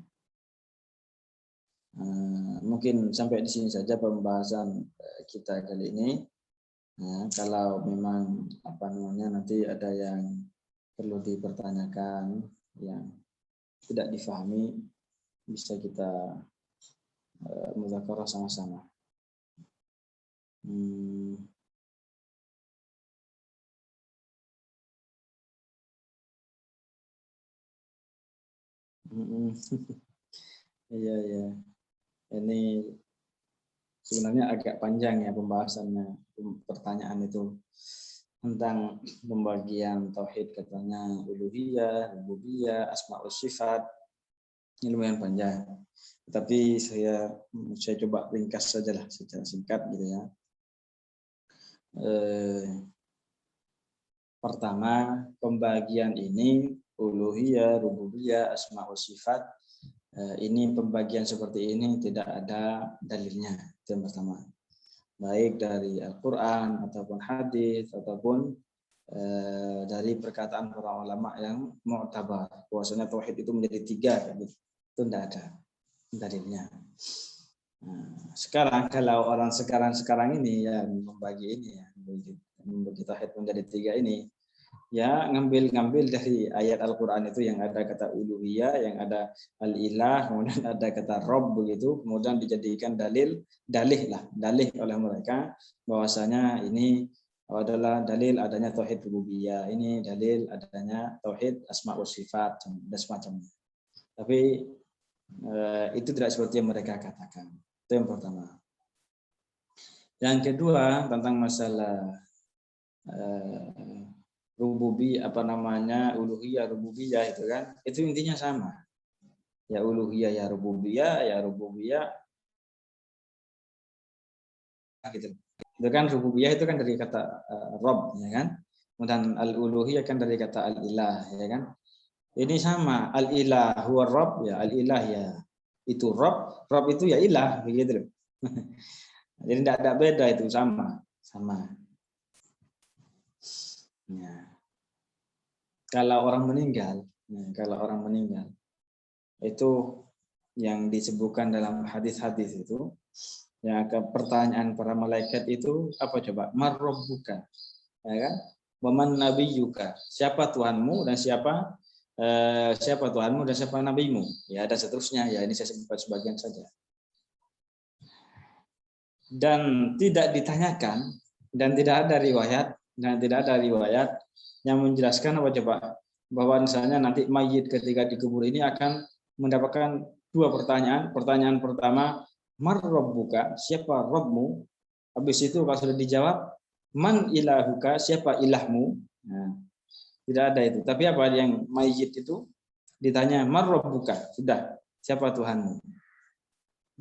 Mungkin sampai di sini saja pembahasan kita kali ini. Nah, kalau memang nanti ada yang perlu dipertanyakan yang tidak difahami, bisa kita mudzakarah sama-sama. Iya. Ini sebenarnya agak panjang ya pembahasannya, pertanyaan itu tentang pembagian tauhid, katanya uluhiyah, rububiyah, asma wa sifat. Ini lumayan panjang. Tapi saya coba ringkas sajalah secara singkat gitu ya. Pertama, pembagian ini uluhiyah, rububiyah, asma wa sifat, ini pembagian seperti ini tidak ada dalilnya. Itu yang pertama. Baik dari Al-Quran ataupun hadis ataupun dari perkataan para ulama yang mu'tabar, bahwasanya tauhid itu menjadi 3, gitu. Itu tidak ada dalilnya. Sekarang kalau orang sekarang ini ya membagi ini ya, membagi tauhid menjadi 3 ini, ya ngambil dari ayat Al-Quran itu yang ada kata uluhiyah, yang ada al-ilah, kemudian ada kata Rabb begitu, kemudian dijadikan dalih oleh mereka bahwasanya ini adalah dalil adanya tauhid rububiyah, ini dalil adanya tauhid asma wa sifat dan semacamnya. Tapi itu tidak seperti yang mereka katakan. Itu yang pertama. Yang kedua tentang masalah uluhiyah rububiyah itu kan, itu intinya sama. Ya uluhiyah ya rububiyah gitu. Itu kan rububiyah itu kan dari kata Rabb ya kan. Dan al-uluhiyah kan dari kata al-ilah ya kan. Ini sama, al-ilah huwa Rabb ya, al-ilah ya itu Rabb itu ya ilah begitu loh. Jadi tidak ada beda, itu sama. Ya. Kalau orang meninggal itu yang disebutkan dalam hadis-hadis itu, ya, pertanyaan para malaikat itu apa coba? Marrabbuka, ya kan? Waman nabiyuka, siapa Tuhanmu dan siapa Tuhanmu dan siapa nabimu? Ya, dan seterusnya. Ya, ini saya sebutkan sebagian saja. Dan tidak ditanyakan dan tidak ada riwayat yang menjelaskan apa coba, bahwa misalnya nanti mayit ketika dikubur ini akan mendapatkan 2 pertanyaan. Pertanyaan pertama, mar rabbuka, siapa Rabbmu? Habis itu kalau sudah dijawab, man ilahuka, siapa ilahmu? Nah, tidak ada itu. Tapi apa yang mayit itu ditanya mar rabbuka, sudah, siapa Tuhanmu?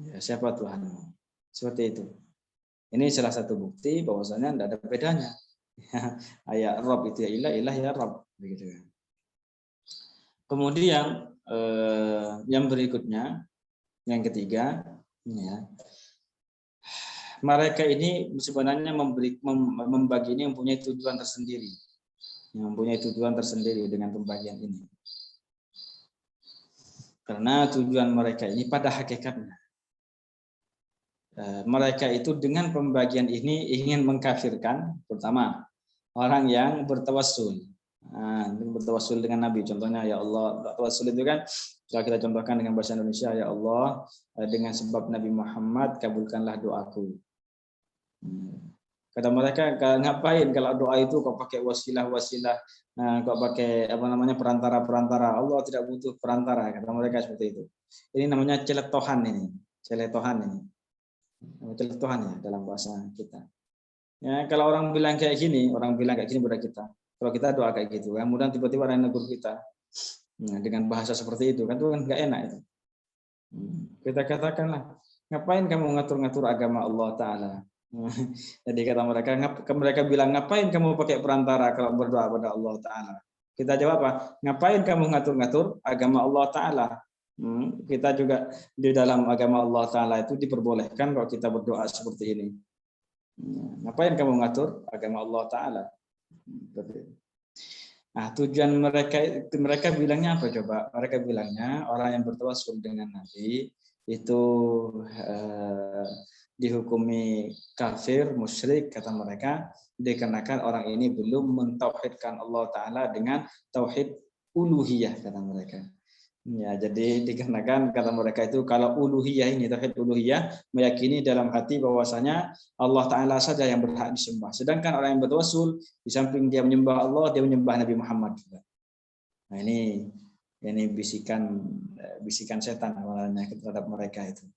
Ya, siapa Tuhanmu? Seperti itu. Ini salah satu bukti bahwasanya tidak ada bedanya. Ayat Rabb itu ya ilah ya Rabb, begitu. Kemudian yang berikutnya, yang ketiga, ya, mereka ini sebenarnya membagi ini mempunyai tujuan tersendiri. Mempunyai tujuan tersendiri dengan pembagian ini. Karena tujuan mereka ini pada hakikatnya, mereka itu dengan pembagian ini ingin mengkafirkan, pertama, orang yang bertawassul. Bertawassul dengan Nabi. Contohnya, ya Allah, tawassul itu kan, kalau kita contohkan dengan bahasa Indonesia, ya Allah, dengan sebab Nabi Muhammad, kabulkanlah doaku. Kata mereka, ngapain kalau doa itu kok pakai wasilah, kok pakai perantara. Allah tidak butuh perantara, kata mereka seperti itu. Ini namanya celetohan ini. Celetohan ya dalam bahasa kita. Ya, kalau orang bilang kayak gini pada kita. Kalau kita doa kayak gitu, kemudian tiba-tiba ada yang negur kita. Dengan bahasa seperti itu kan nggak enak itu. Kita katakanlah, ngapain kamu ngatur-ngatur agama Allah Ta'ala? Jadi kata mereka bilang, ngapain kamu pakai perantara kalau berdoa pada Allah Ta'ala? Kita jawab apa? Ngapain kamu ngatur-ngatur agama Allah Ta'ala? Kita juga di dalam agama Allah Ta'ala itu diperbolehkan kalau kita berdoa seperti ini. Ngapain kamu ngatur agama Allah Ta'ala? Nah, tujuan mereka bilangnya apa coba? Mereka bilangnya orang yang bertawassul dengan Nabi itu dihukumi kafir, musyrik, kata mereka, dikarenakan orang ini belum mentauhidkan Allah Ta'ala dengan tauhid uluhiyah, kata mereka. Ya, jadi dikarenakan kata mereka itu kalau uluhiyah ini, tauhid uluhiyah, meyakini dalam hati bahwasanya Allah Ta'ala saja yang berhak disembah. Sedangkan orang yang bertawassul, di samping dia menyembah Allah, dia menyembah Nabi Muhammad juga. Nah, ini bisikan setan awalnya terhadap mereka itu.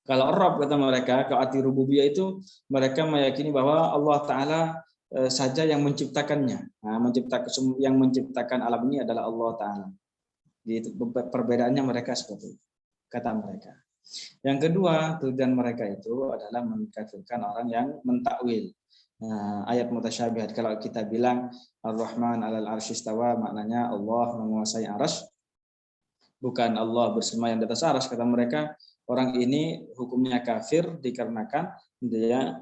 Kalau Rabb, kata mereka, ke arti rububiyah itu mereka meyakini bahwa Allah Ta'ala saja yang menciptakannya. Nah, yang menciptakan alam ini adalah Allah Ta'ala. Itu perbedaannya mereka seperti itu, kata mereka. Yang kedua, tujuan mereka itu adalah mengkafirkan orang yang mentakwil ayat mutasyabihat. Kalau kita bilang Ar-Rahman 'alal 'arsy istawa, maknanya Allah menguasai arsy, bukan Allah bersemayam di atas arsy. Kata mereka, orang ini hukumnya kafir dikarenakan dia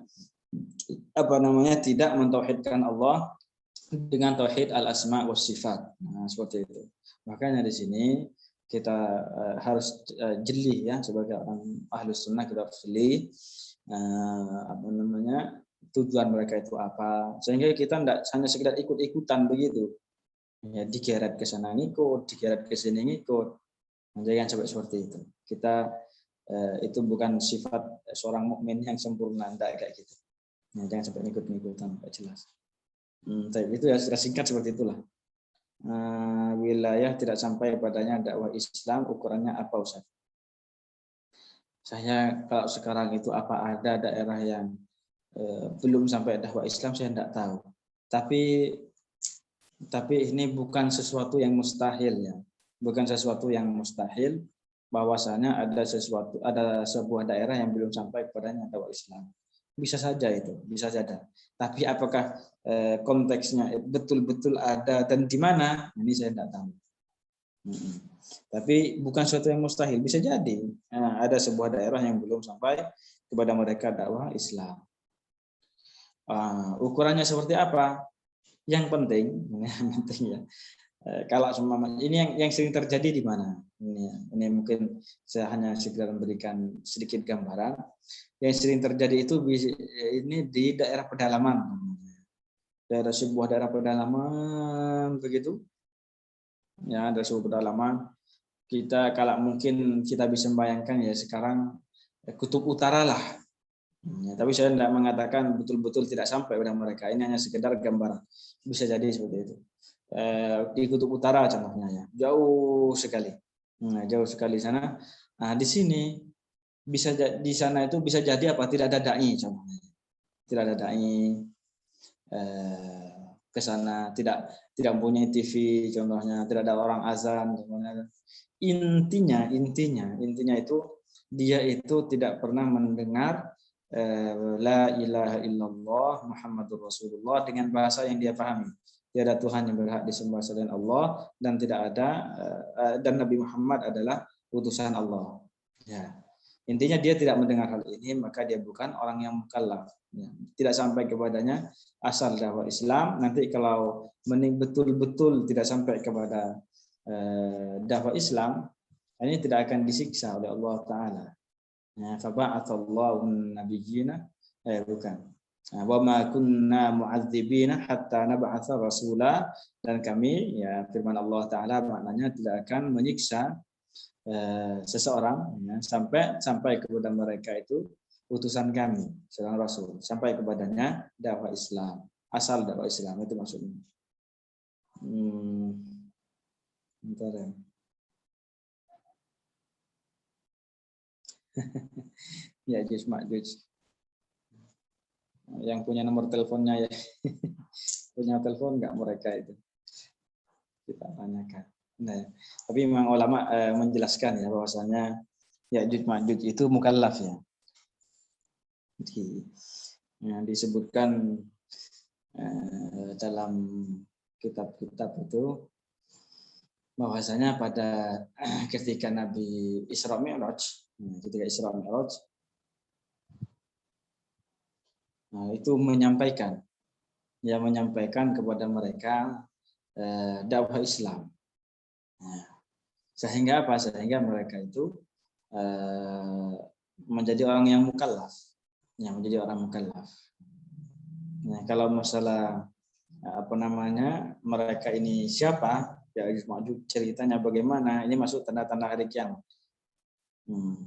tidak mentauhidkan Allah dengan tauhid al-asma was sifat. Nah, seperti itu. Makanya di sini kita harus jeli ya, sebagai orang ahlus sunnah kita harus jeli tujuan mereka itu apa, sehingga kita tidak hanya sekedar ikut-ikutan begitu ya, digeret ke sana ngikut, digeret ke sini ngikut. Jangan sampai seperti itu. Kita itu bukan sifat seorang mukmin yang sempurna, tidak kayak gitu ya, jangan sampai ngikut-ngikutan, tidak jelas. Itu ya sudah singkat seperti itulah. Wilayah tidak sampai padanya dakwah Islam, ukurannya apa Ustaz? Saya kalau sekarang itu apa ada daerah yang belum sampai dakwah Islam, saya tidak tahu. Tapi ini bukan sesuatu yang mustahil ya. Bukan sesuatu yang mustahil bahwasanya ada sebuah daerah yang belum sampai kepadanya dakwah Islam. Bisa saja itu, bisa saja. Tapi apakah konteksnya betul-betul ada dan di mana? Ini saya tidak tahu. Tapi bukan sesuatu yang mustahil, bisa jadi ada sebuah daerah yang belum sampai kepada mereka dakwah Islam. Ukurannya seperti apa? Yang penting ya. Kalau ini yang sering terjadi di mana? Ini mungkin saya hanya sekedar memberikan sedikit gambaran. Yang sering terjadi itu ini di daerah pedalaman, sebuah daerah pedalaman begitu. Ya, ada sebuah pedalaman. Kalau mungkin kita bisa membayangkan ya sekarang kutub utara lah. Ya, tapi saya tidak mengatakan betul-betul tidak sampai pada mereka. Ini hanya sekedar gambaran. Bisa jadi seperti itu. Di kutub utara contohnya ya, jauh sekali. Jauh sekali sana. Nah, di sini di sana itu bisa jadi apa? Tidak ada dai contohnya. Tidak ada dai ke sana, tidak mempunyai TV contohnya, tidak ada orang azan contohnya. Intinya itu dia itu tidak pernah mendengar la ilaha illallah Muhammadur Rasulullah dengan bahasa yang dia pahami. Tiada Tuhan yang berhak disembah selain Allah dan tidak ada dan Nabi Muhammad adalah utusan Allah. Ya. Intinya dia tidak mendengar hal ini, maka dia bukan orang yang mukallaf. Ya, tidak sampai kepadanya asal dakwah Islam. Nanti kalau betul-betul tidak sampai kepada dakwah Islam, ini tidak akan disiksa oleh Allah Taala. Ya, faba'atsallahu nabiyyina, bukan. Wa ma kunna mu'adzibina hatta nab'atsa rasula, dan kami, ya firman Allah Taala maknanya tidak akan menyiksa seseorang ya, sampai kepada mereka itu utusan kami seorang rasul, sampai kepadanya dakwah Islam, asal dakwah Islam, itu maksudnya. Bentar ya. Ya, Jus Makjuj. Yang punya nomor teleponnya ya. Punya telepon nggak mereka itu? Kita tanyakan. Nah, tapi memang ulama menjelaskan ya bahwasanya Ya'juj Ma'juj itu mukallaf ya. Disebutkan dalam kitab-kitab itu bahwasanya pada ketika Nabi Isra Mi'raj, itu menyampaikan kepada mereka dakwah Islam. Sehingga apa? Sehingga mereka itu menjadi orang yang mukallaf. Menjadi orang mukallaf. Nah, kalau masalah mereka ini siapa? Ya, ceritanya bagaimana? Ini masuk tanda-tanda hari kiamat.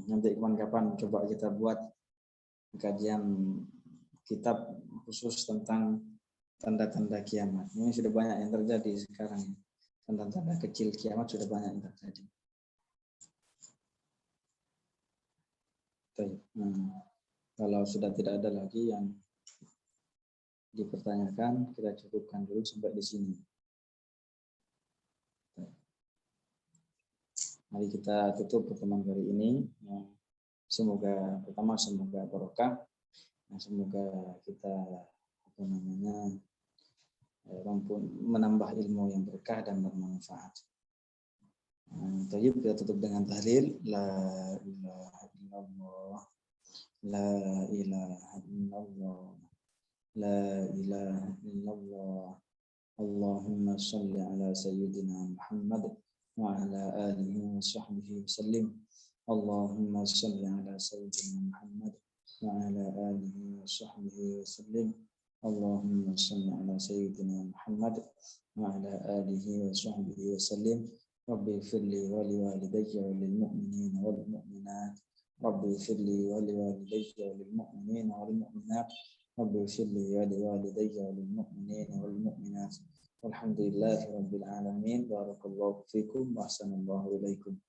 Nanti kapan-kapan coba kita buat kajian kitab khusus tentang tanda-tanda kiamat. Ini sudah banyak yang terjadi sekarang. Tanda-tanda kecil kiamat sudah banyak yang terjadi. Kalau sudah tidak ada lagi yang dipertanyakan, kita cukupkan dulu sampai di sini. Mari kita tutup pertemuan kali ini. Semoga barokah. Semoga kita mampu menambah ilmu yang berkah dan bermanfaat. Kita tutup dengan tahlil la ilaha illallah, la ilaha illallah, la ilaha illallah. Allahumma shalli ala sayyidina Muhammad wa ala alihi wa sahbihi wasallim. Allahumma shalli ala sayyidina Muhammad wa ala alihi wa sahbihi wasallim. Allahumma shalli ala sayyidina Muhammad wa ala alihi wa sahbihi wasallim. Rabbi firli wa liwalidayya wa lil mu'minina wal mu'minat. Rabbi firli wa liwalidayya wa lil mu'minina wal mu'minat. Rabbi firli wa liwalidayya wa lil mu'minina wal mu'minat. Walhamdulillahi rabbil alamin. Barakallahu fikum wa ahsanallahu ilaikum.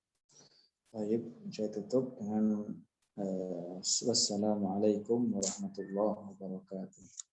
Baik, saya tutup dengan wassalamualaikum warahmatullahi wabarakatuh.